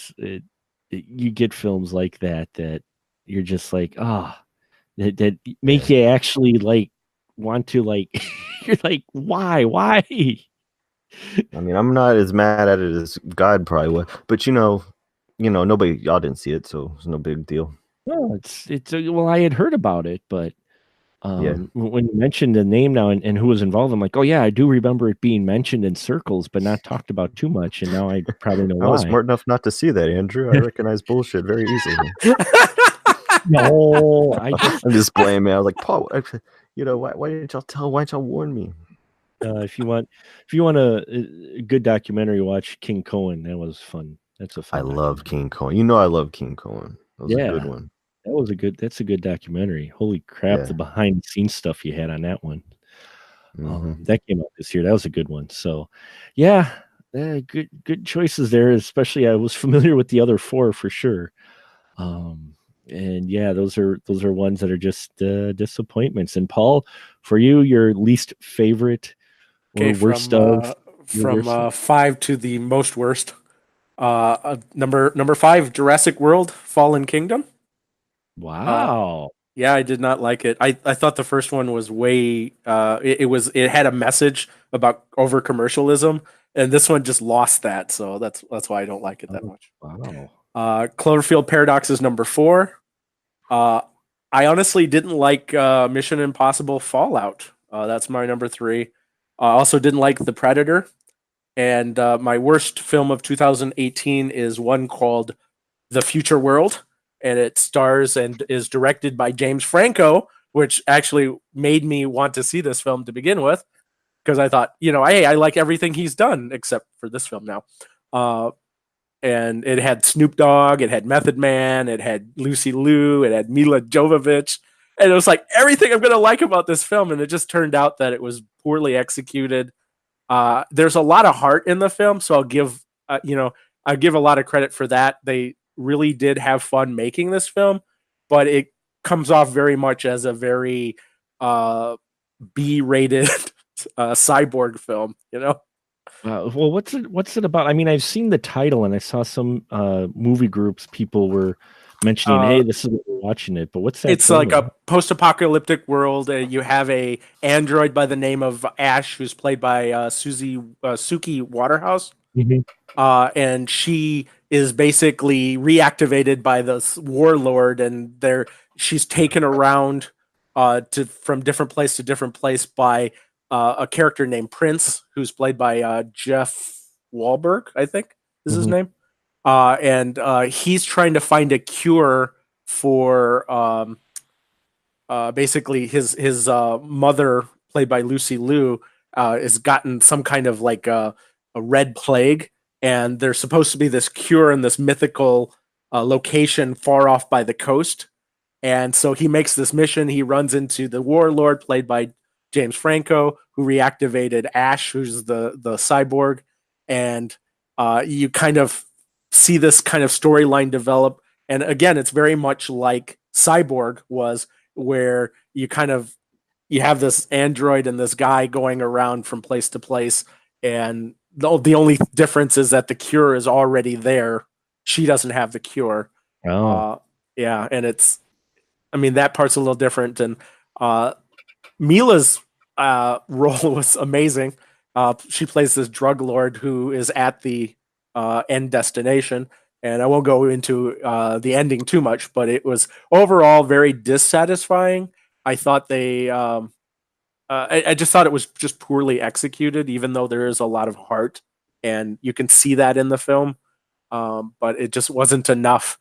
you get films like that you're just like, that make you actually like want to, like, you're like, why? I mean, I'm not as mad at it as God probably was, but nobody, y'all didn't see it, so it's no big deal. No, it's well, I had heard about it, but Yeah. when you mentioned the name now and who was involved, I'm like, oh yeah, I do remember it being mentioned in circles, but not talked about too much. And now I probably know I why. was smart enough not to see that, Andrew. I recognize bullshit very easily. No, I'm just blaming. I was like, Paul, why didn't y'all warn me? if you want a good documentary, watch King Cohen. That was fun. That's a fun. I love King Cohen. I love King Cohen. That was a good one. That's a good documentary. Holy crap, Yeah. the behind the scenes stuff you had on that one. Mm-hmm. That came out this year. That was a good one. So yeah, good choices there. Especially I was familiar with the other four for sure. And yeah, those are ones that are just disappointments. And Paul, for you, your least favorite or worst of from 5 to the most worst. Number 5, Jurassic World: Fallen Kingdom. Wow. Yeah, I did not like it. I thought the first one was way. It had a message about over commercialism, and this one just lost that. So that's why I don't like it that much. Wow. Cloverfield Paradox is number 4. I honestly didn't like Mission Impossible Fallout. That's my number 3. I also didn't like The Predator. And my worst film of 2018 is one called The Future World. And it stars and is directed by James Franco, which actually made me want to see this film to begin with. Because I thought, hey, I like everything he's done except for this film now. And it had Snoop Dogg, it had Method Man, it had Lucy Liu, it had Mila Jovovich. And it was like everything I'm going to like about this film. And it just turned out that it was poorly executed. There's a lot of heart in the film. So I'll give a lot of credit for that. They really did have fun making this film, but it comes off very much as a very B-rated cyborg film, Well, what's it about? I mean, I've seen the title and I saw some movie groups, people were mentioning, hey, this is what we're watching it, but what's that? It's like a post-apocalyptic world. You have a android by the name of Ash, who's played by Suki Waterhouse. Mm-hmm. And she is basically reactivated by this warlord, and she's taken around from different place to different place by a character named Prince, who's played by Jeff Wahlberg, I think is his name. And he's trying to find a cure for basically his mother, played by Lucy Liu, has gotten some kind of like a red plague, and there's supposed to be this cure in this mythical location far off by the coast. And so he makes this mission. He runs into the warlord, played by James Franco, who reactivated Ash, who's the cyborg, and you kind of see this kind of storyline develop. And again, it's very much like Cyborg was, where you have this android and this guy going around from place to place, and the only difference is that the cure is already there. She doesn't have the cure. Yeah, and that part's a little different. And Mila's role was amazing. She plays this drug lord who is at the end destination, and I won't go into the ending too much, but it was overall very dissatisfying. I thought I just thought it was just poorly executed, even though there is a lot of heart, and you can see that in the film. But it just wasn't enough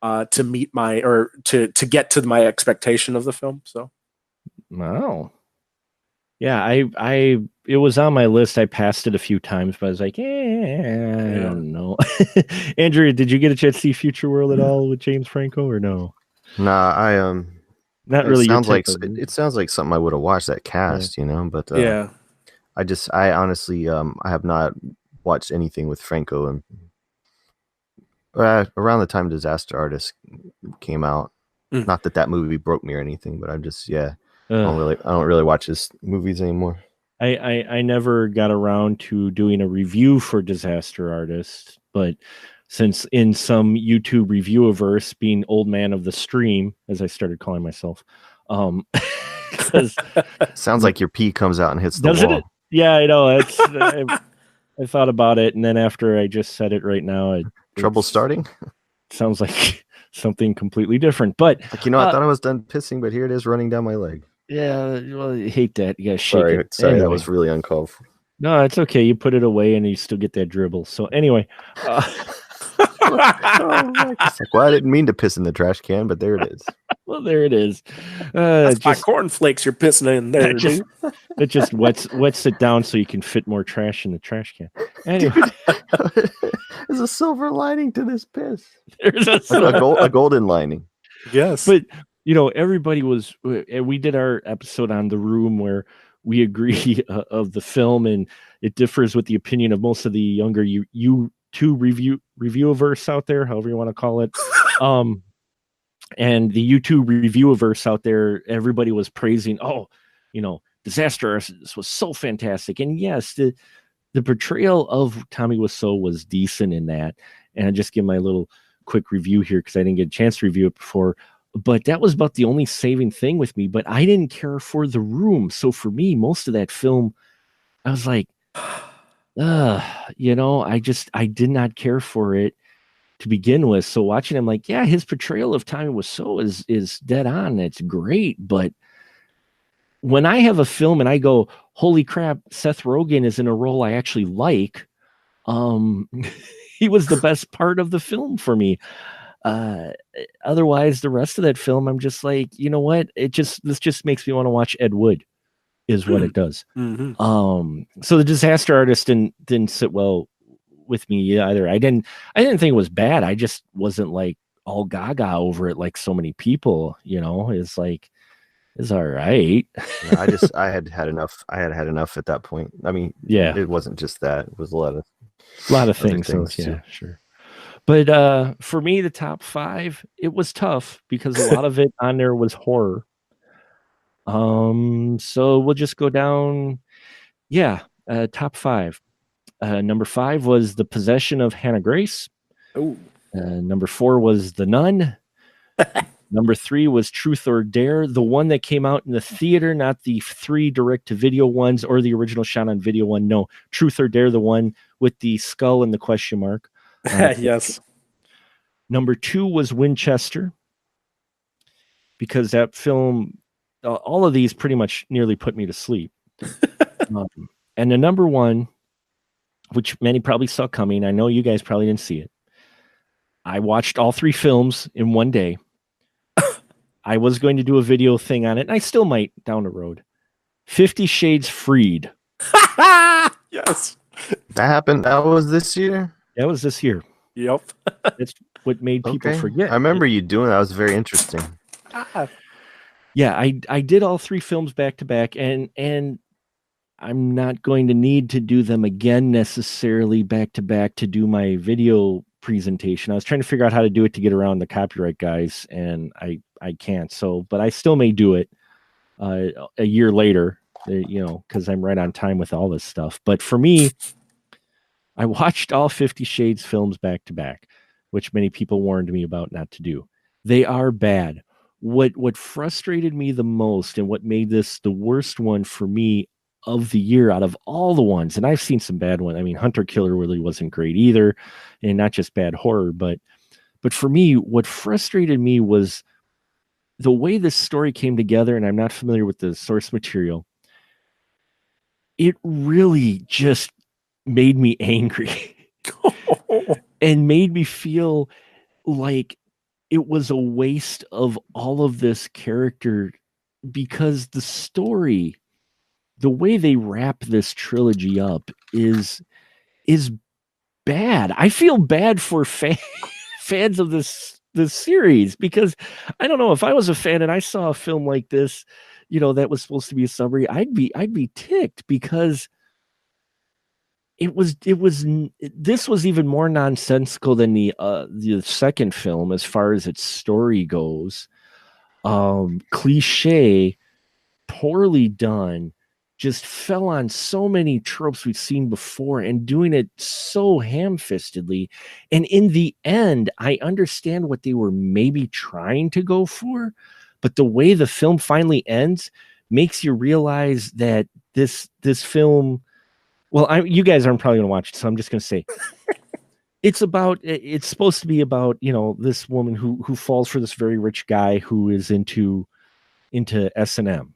to meet to get to my expectation of the film. So, wow. Yeah, it was on my list. I passed it a few times, but I was like, I don't know. Andrew, did you get a chance to see Future World at all with James Franco or no? Nah, not really. It sounds like something I would have watched, that cast, but I honestly I have not watched anything with Franco, and around the time Disaster Artist came out. Not that movie broke me or anything, but I'm just I don't really watch his movies anymore. I never got around to doing a review for Disaster Artist, but since in some YouTube reviewiverse, being old man of the stream, as I started calling myself, sounds like your pee comes out and hits the wall. It? Yeah, I know. I thought about it, and then after I just said it right now, trouble starting. Sounds like something completely different. But I thought I was done pissing, but here it is running down my leg. Yeah, well, you hate that. You gotta shake it. Sorry, that was really uncalled for. No, it's okay. You put it away and you still get that dribble. So anyway. Well, I didn't mean to piss in the trash can, but there it is. Well, there it is. That's my cornflakes you're pissing in there. It just wets it down so you can fit more trash in the trash can. Anyway. There's a silver lining to this piss. There's a golden lining. Yes. But everybody we did our episode on The Room where we agree of the film, and it differs with the opinion of most of the younger you two reviewiverse out there, however you want to call it. And the YouTube reviewiverse out there, everybody was praising, Disaster Artist was so fantastic. And yes, the portrayal of Tommy Wiseau was decent in that. And I just give my little quick review here because I didn't get a chance to review it before. But that was about the only saving thing with me. But I didn't care for The Room. So for me, most of that film, I was like, I did not care for it to begin with. So watching him, like, yeah, his portrayal of Tommy Wiseau is dead on. It's great. But when I have a film and I go, holy crap, Seth Rogen is in a role I actually like, he was the best part of the film for me. Otherwise, the rest of that film, I'm just like, you know what? This just makes me want to watch Ed Wood, is what it does. Mm-hmm. So the Disaster Artist didn't sit well with me either. I didn't think it was bad. I just wasn't like all gaga over it like so many people. It's like, it's all right. I had had enough. I had enough at that point. I mean, yeah, it wasn't just that. It was a lot of things. Yeah, sure. But for me, the top 5, it was tough because a lot of it on there was horror. So we'll just go down. Yeah, top 5. Number 5 was The Possession of Hannah Grace. Oh. Number 4 was The Nun. Number 3 was Truth or Dare, the one that came out in the theater, not the 3 direct-to-video ones or the original shot on video one. No, Truth or Dare, the one with the skull and the question mark. Yes. Number 2 was Winchester, because that film, all of these pretty much nearly put me to sleep. And the number 1, which many probably saw coming, I know you guys probably didn't see it. I watched all 3 films in one day. I was going to do a video thing on it, and I still might down the road. 50 Shades Freed. Yes. That happened. That was this year? That was this year. Yep. That's what made people forget. I remember you doing that. That was very interesting. Yeah, I did all 3 films back to back, and I'm not going to need to do them again necessarily back to back to do my video presentation. I was trying to figure out how to do it to get around the copyright guys, and I can't. So, but I still may do it a year later, because I'm right on time with all this stuff. But for me, I watched all 50 Shades films back to back, which many people warned me about not to do. They are bad. What frustrated me the most and what made this the worst one for me of the year out of all the ones, and I've seen some bad ones. I mean, Hunter Killer really wasn't great either, and not just bad horror, but for me, what frustrated me was the way this story came together, and I'm not familiar with the source material. It really just made me angry and made me feel like it was a waste of all of this character, because the story, the way they wrap this trilogy up is bad. I feel bad for fans of this series, because I don't know, if I was a fan and I saw a film like this, that was supposed to be a summary, I'd be ticked, because this was even more nonsensical than the second film as far as its story goes. Cliche, poorly done, just fell on so many tropes we've seen before, and doing it so ham-fistedly. And in the end, I understand what they were maybe trying to go for, but the way the film finally ends makes you realize that this film, well, you guys aren't probably going to watch it, so I'm just going to say it's supposed to be about, this woman who falls for this very rich guy who is into S&M.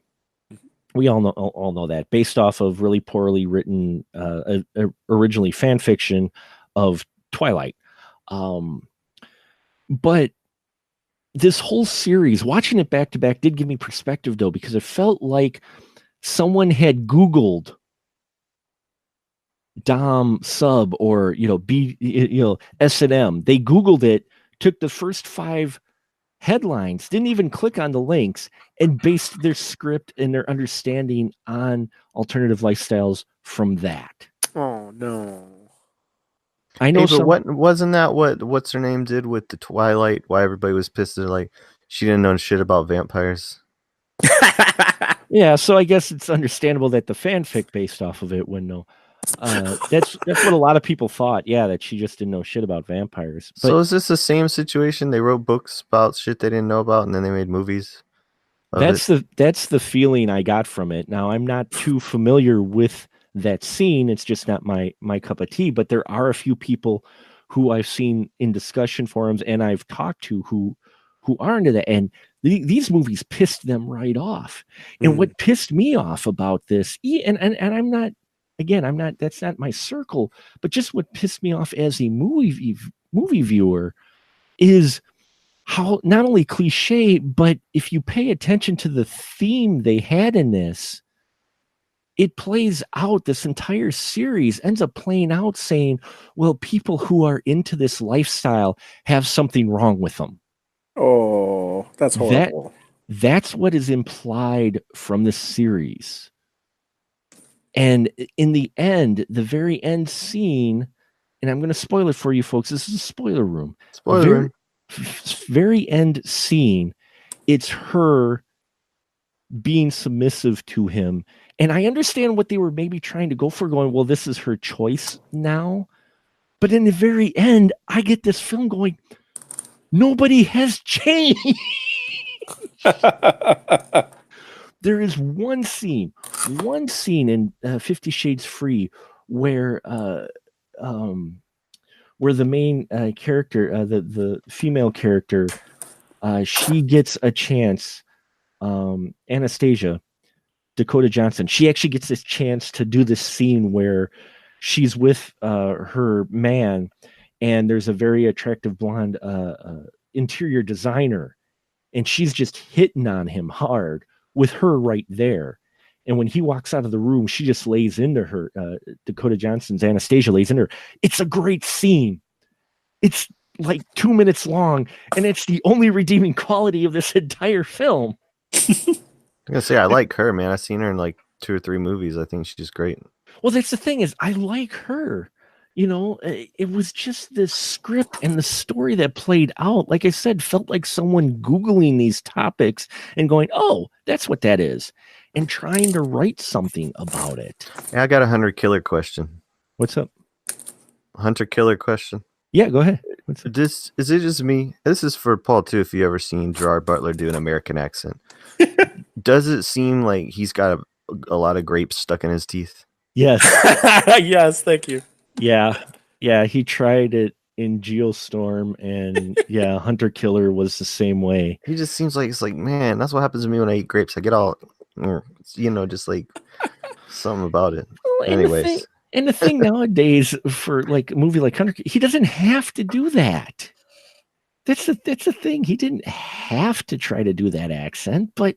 We all know that, based off of really poorly written, originally fan fiction of Twilight. But this whole series, watching it back to back, did give me perspective, though, because it felt like someone had Googled Dom sub, or S&M. They Googled it, took the first 5 headlines, didn't even click on the links, and based their script and their understanding on alternative lifestyles from that. Oh no. I know, but wasn't that what's her name did with the Twilight? Why everybody was pissed? They're like, she didn't know shit about vampires. Yeah, so I guess it's understandable that the fanfic based off of it wouldn't know. That's what a lot of people thought. Yeah, that she just didn't know shit about vampires. But so is this the same situation? They wrote books about shit they didn't know about, and then they made movies. That's the feeling I got from it. Now, I'm not too familiar with that scene. It's just not my cup of tea. But there are a few people who I've seen in discussion forums and I've talked to who are into that, and these movies pissed them right off. And what pissed me off about this, and I'm not. Again, that's not my circle, but just what pissed me off as a movie viewer is how not only cliche, but if you pay attention to the theme they had in this, it plays out. This entire series ends up playing out saying, well, people who are into this lifestyle have something wrong with them. Oh, that's horrible. That's what is implied from the series. And in the end, the very end scene, and I'm going to spoil it for you folks. This is a spoiler room. Very end scene. It's her being submissive to him. And I understand what they were maybe trying to go for, going, well, this is her choice now. But in the very end, I get this film going, nobody has changed. There is one scene in 50 Shades Free where the main character, the female character, she gets a chance. Anastasia, Dakota Johnson, she actually gets this chance to do this scene where she's with her man, and there's a very attractive blonde interior designer, and she's just hitting on him hard with her right there. And when he walks out of the room, she just lays into her. Dakota Johnson's Anastasia lays into her. It's a great scene. It's like 2 minutes long, and it's the only redeeming quality of this entire film. I'm gonna say I like her, man. I've seen her in like 2 or 3 movies. I think she's great. Well, that's the thing is I like her. It was just this script and the story that played out. Like I said, felt like someone Googling these topics and going, oh, that's what that is. And trying to write something about it. Yeah, I got a hunter killer question. What's up? Hunter killer question. Yeah, go ahead. What's up? Is it just me? This is for Paul too. If you ever seen Gerard Butler do an American accent, does it seem like he's got a lot of grapes stuck in his teeth? Yes. Yes, thank you. Yeah, he tried it in Geostorm, and yeah, Hunter Killer was the same way. He just seems like it's like, man, that's what happens to me when I eat grapes. I get all, just like something about it. Well, Anyways, and the thing nowadays for like a movie like Hunter, he doesn't have to do that. That's the thing. He didn't have to try to do that accent, but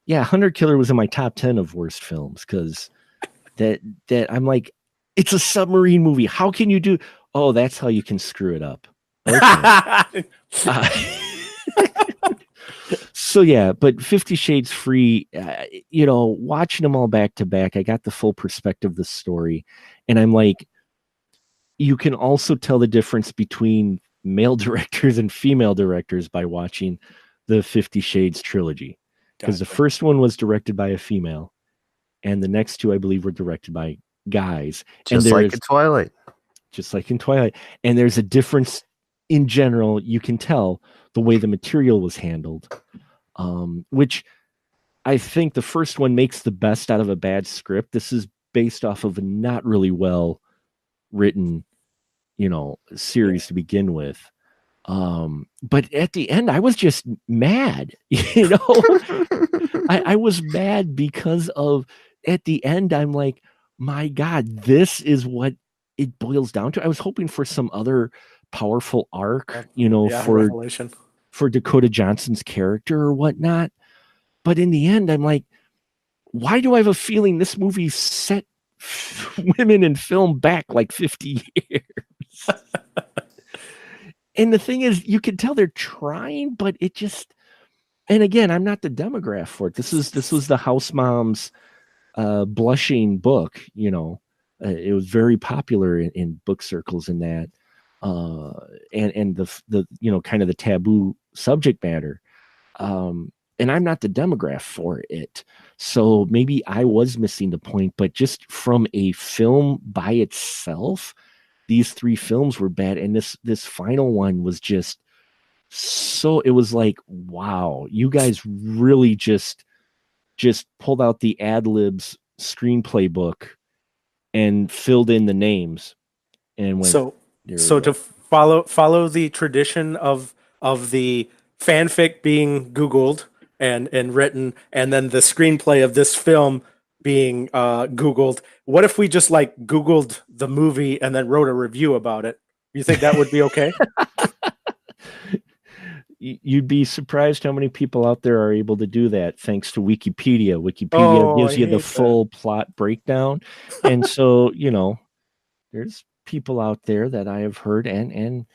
yeah, Hunter Killer was in my top 10 of worst films because that I'm like, it's a submarine movie. How can you do? Oh, that's how you can screw it up. Okay. So yeah, but 50 Shades Free, watching them all back to back, I got the full perspective of the story, and I'm like, you can also tell the difference between male directors and female directors by watching the 50 Shades trilogy, because the first one was directed by a female, and the next two, I believe, were directed by guys. just like in Twilight. Just like in Twilight. And there's a difference in general. You can tell the way the material was handled, which I think the first one makes the best out of a bad script. This is based off of a not really well written, series to begin with. But at the end, I was just mad, I was mad because of, at the end, I'm like, my God, this is what it boils down to. I was hoping for some other powerful arc, Revelation. for Dakota Johnson's character or whatnot. But in the end, I'm like, why do I have a feeling this movie set women in film back like 50 years? And the thing is, you can tell they're trying, but it just, and again, I'm not the demographic for it. This was the house mom's blushing book, it was very popular in book circles and that, and the kind of the taboo subject matter. And I'm not the demographic for it. So maybe I was missing the point, but just from a film by itself, these 3 films were bad. And this final one was just so, it was like, wow, you guys really just pulled out the ad libs screenplay book and filled in the names and went, so to follow the tradition of the fanfic being Googled and written, and then the screenplay of this film being Googled, what if we just like Googled the movie and then wrote a review about it? You think that would be okay? You'd be surprised how many people out there are able to do that thanks to Wikipedia. Wikipedia gives you the full plot breakdown. And so, there's people out there that I have heard and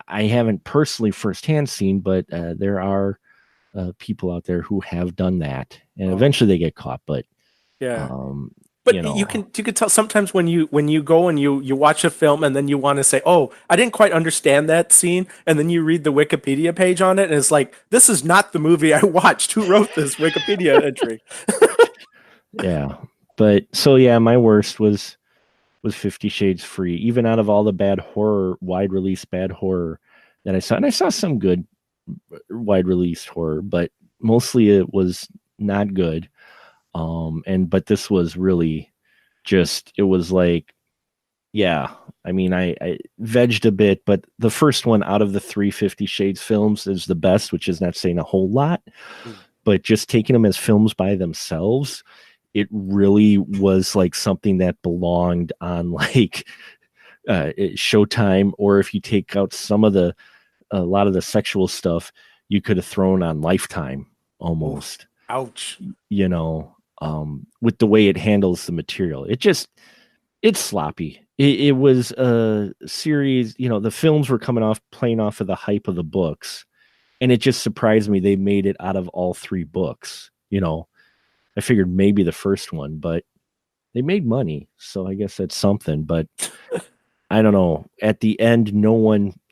I haven't personally firsthand seen, but there are people out there who have done that, and eventually they get caught. But yeah, but you can tell sometimes when you go and you watch a film and then you want to say, oh, I didn't quite understand that scene, and then you read the Wikipedia page on it, and it's like, this is not the movie I watched. Who wrote this Wikipedia entry? Yeah, but so yeah, my worst was 50 Shades Free, even out of all the bad horror, wide release bad horror that I saw. And I saw some good wide release horror, but mostly it was not good. But this was really just, it was like, yeah, I mean, I vegged a bit, but the first one out of the 350 Shades films is the best, which is not saying a whole lot, but just taking them as films by themselves, it really was like something that belonged on like Showtime, or if you take out a lot of the sexual stuff, you could have thrown on Lifetime almost. Ouch. With the way it handles the material, it's sloppy. It was a series, the films were playing off of the hype of the books, and it just surprised me they made it out of all 3 books. I figured maybe the first one, but they made money, so I guess that's something. But I don't know. At the end,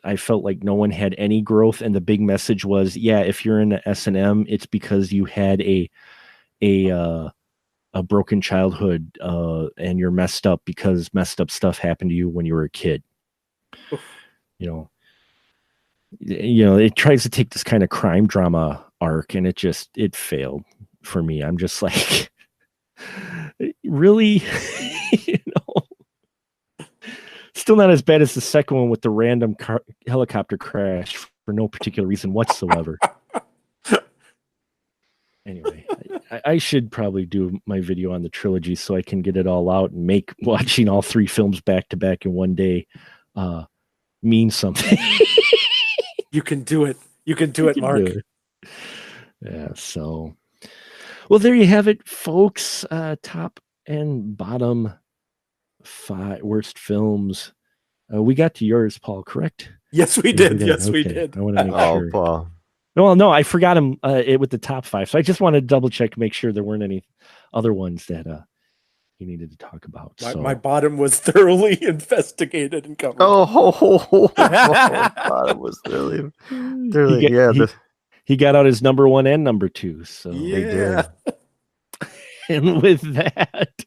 I felt like no one had any growth, and the big message was, yeah, if you're in the S&M, it's because you had a broken childhood, and you're messed up because messed up stuff happened to you when you were a kid. You know, it tries to take this kind of crime drama arc, and it failed for me. I'm just like, really, still not as bad as the second one with the random helicopter crash for no particular reason whatsoever. Anyway, I should probably do my video on the trilogy so I can get it all out and make watching all three films back to back in one day mean something. You can do it. You can do it, Mark. Do it. Yeah, so. Well, there you have it, folks. Top and bottom 5 worst films. We got to yours, Paul, correct? Yes, we did. Yes, we Okay. did. I want to make sure. Paul. Well, no, I forgot him with the top 5. So I just wanted to double check, make sure there weren't any other ones that you needed to talk about. My bottom was thoroughly investigated and covered. Bottom was thoroughly. He got out his number 1 and number 2. So They did. And with that,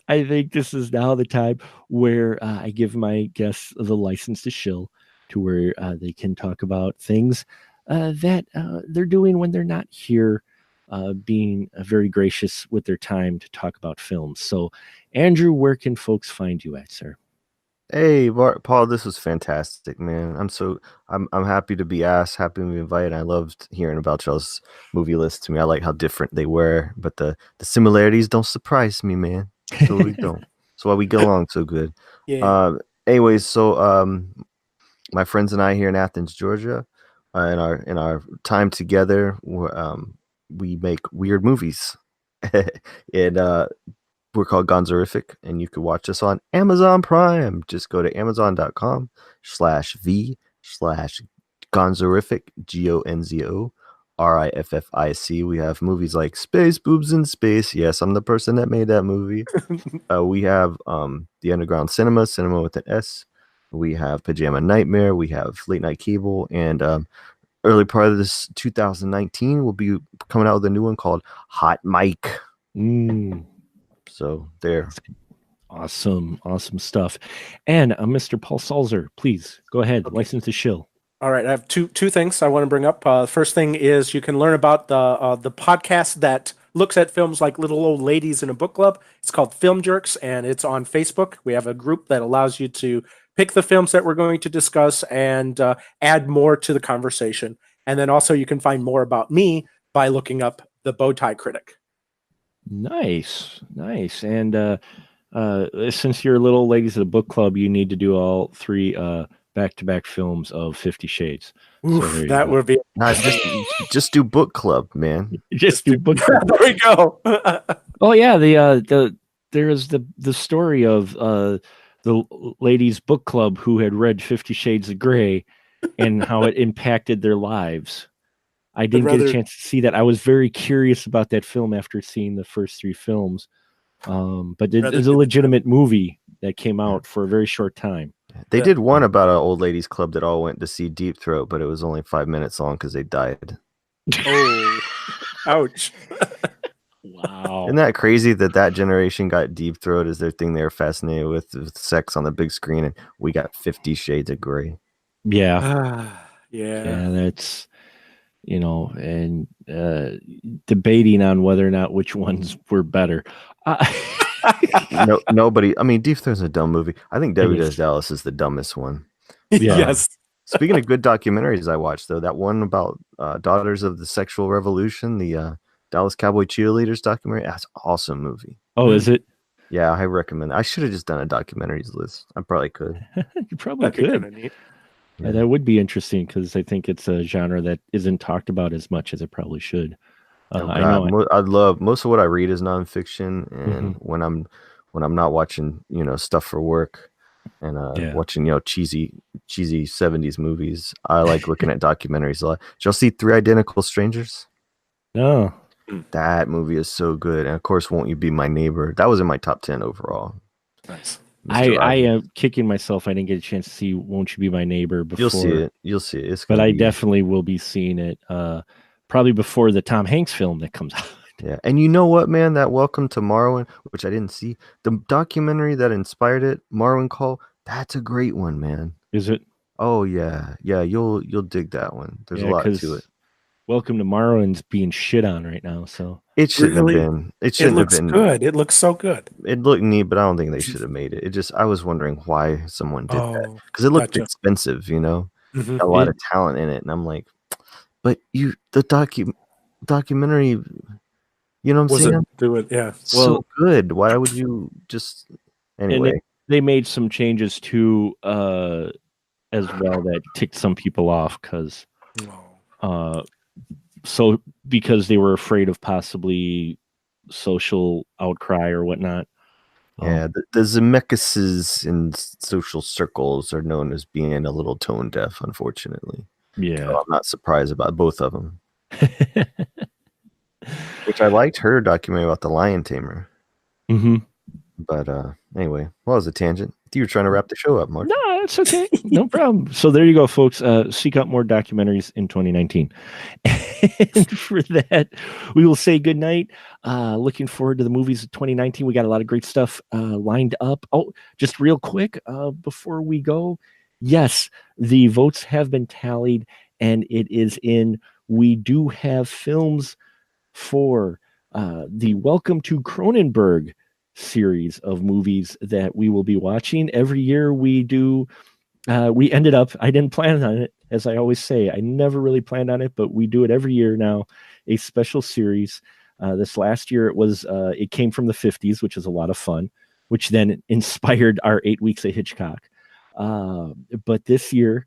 I think this is now the time where I give my guests the license to shill, to where they can talk about things that they're doing when they're not here, being very gracious with their time to talk about films. So, Andrew, where can folks find you at, sir? Hey, Paul, this was fantastic, man. I'm happy to be asked, happy to be invited. I loved hearing about y'all's movie list. To me, I like how different they were, but the similarities don't surprise me, man. Totally don't. That's why we get along so good. Yeah. Anyways, so my friends and I here in Athens, Georgia, in our time together, we make weird movies, and we're called Gonzorific, and you can watch us on Amazon Prime. Just go to amazon.com/v/Gonzorific, GONZORIFFIC. We have movies like Space Boobs in Space. Yes, I'm the person that made that movie. We have The Underground Cinema with an S. We have Pajama Nightmare. We have Late Night Cable, and early part of this 2019, we'll be coming out with a new one called Hot Mike. So there. Awesome stuff. And Mr. Paul Salzer, please go ahead. Okay. License to shill. All right, I have two things I want to bring up. First thing is you can learn about the podcast that looks at films like Little Old Ladies in a Book Club. It's called Film Jerks, and it's on Facebook. We have a group that allows you to pick the films that we're going to discuss and add more to the conversation. And then also you can find more about me by looking up The Bowtie Critic. Nice. And since you're Little Ladies at a Book Club, you need to do all 3 back-to-back films of 50 Shades. Oof, so that would be nice. Just do book club, man. Just do book club. There we go. Oh yeah, there is the story of the ladies' book club who had read 50 Shades of Grey and how it impacted their lives. I didn't get a chance to see that. I was very curious about that film after seeing the first 3 films. But it is a legitimate movie that came out for a very short time. They did one about an old ladies club that all went to see Deep Throat, but it was only 5 minutes long because they died. Oh, ouch. Wow. Isn't that crazy that generation got Deep Throat as their thing they were fascinated with sex on the big screen, and we got 50 Shades of Grey. Yeah. Yeah, that's, and debating on whether or not which ones were better. Nobody. I mean, Deep Throat's a dumb movie. I think Debbie Does Dallas is the dumbest one. Yeah. Yes. Speaking of good documentaries I watched, though, that one about Daughters of the Sexual Revolution, the Dallas Cowboy Cheerleaders documentary, that's an awesome movie. Oh, is it? Yeah, I recommend it. I should have just done a documentaries list. I probably could. You probably could. Yeah. That would be interesting because I think it's a genre that isn't talked about as much as it probably should. I'd love, most of what I read is nonfiction, and when I'm not watching stuff for work and watching cheesy 70s movies, I like looking at documentaries a lot. Did y'all see 3 Identical Strangers? No. That movie is so good. And of course, Won't You Be My Neighbor? That was in my top 10 overall. Nice. I am kicking myself. I didn't get a chance to see Won't You Be My Neighbor before. You'll see it. You'll see it. It's but gonna I be, definitely will be seeing it probably before the Tom Hanks film that comes out. yeah. And you know what, man? That Welcome to Marwin, which I didn't see, the documentary that inspired it, Marwin Call, that's a great one, man. Is it? Oh yeah. Yeah, you'll dig that one. There's a lot to it. Welcome to Marwin's being shit on right now, so It shouldn't Really? have been. It shouldn't have looks been good. It looks so good. It looked neat, but I don't think they should have made it. It just, I was wondering why someone did that, Oh, because it looked gotcha. expensive, you know, Mhm. got a lot of talent in it, and I'm like, but the documentary, you know what I'm saying? Do it, yeah. So good. Why would you just anyway? And they made some changes too as well that ticked some people off because because they were afraid of possibly social outcry or whatnot. Yeah, the Zemeckis in social circles are known as being a little tone deaf, unfortunately. Yeah, so I'm not surprised about both of them. Which I liked her documentary about the lion tamer. Mm-hmm. But anyway, well, it was a tangent. You were trying to wrap the show up, Mark. No, it's okay. No problem. So there you go, folks. Seek out more documentaries in 2019. And for that, we will say goodnight. Looking forward to the movies of 2019. We got a lot of great stuff lined up. Oh, just real quick before we go. Yes, the votes have been tallied, and it is in. We do have films for the Welcome to Cronenberg series of movies that we will be watching. Every year we do. We ended up, I didn't plan on it, as I always say. I never really planned on it, but we do it every year now, a special series. This last year it came from the 50s, which is a lot of fun, which then inspired our 8 weeks of Hitchcock. But this year,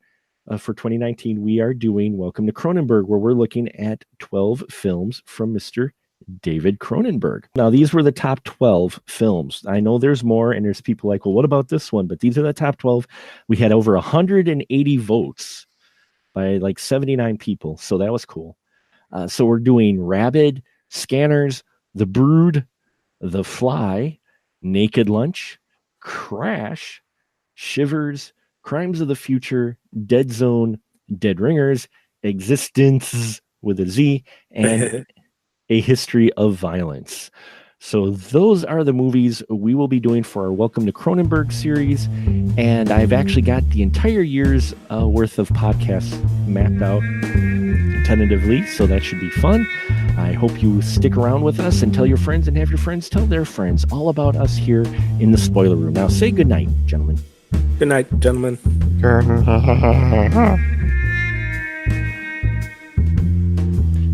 for 2019, we are doing Welcome to Cronenberg, where we're looking at 12 films from Mr. David Cronenberg. Now, these were the top 12 films. I know there's more, and there's people like, well, what about this one? But these are the top 12. We had over 180 votes by like 79 people, so that was cool. So we're doing Rabid, Scanners, The Brood, The Fly, Naked Lunch, Crash, Shivers, Crimes of the Future, Dead Zone, Dead Ringers, Existence with a Z, and A History of Violence. So those are the movies we will be doing for our Welcome to Cronenberg series. And I've actually got the entire year's worth of podcasts mapped out tentatively, so that should be fun. I hope you stick around with us and tell your friends and have your friends tell their friends all about us here in the spoiler room. Now say goodnight, gentlemen. Good night, gentlemen.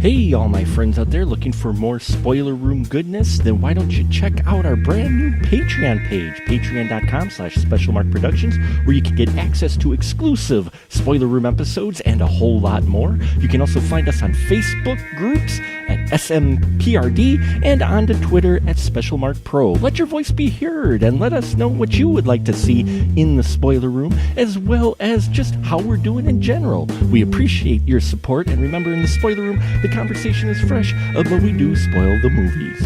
Hey, all my friends out there looking for more spoiler room goodness? Then why don't you check out our brand new Patreon page, patreon.com/specialmarkproductions, where you can get access to exclusive spoiler room episodes and a whole lot more. You can also find us on Facebook groups at SMPRD and onto Twitter at SpecialMarkPro. Let your voice be heard and let us know what you would like to see in the spoiler room, as well as just how we're doing in general. We appreciate your support, and remember, in the spoiler room, the conversation is fresh, but we do spoil the movies.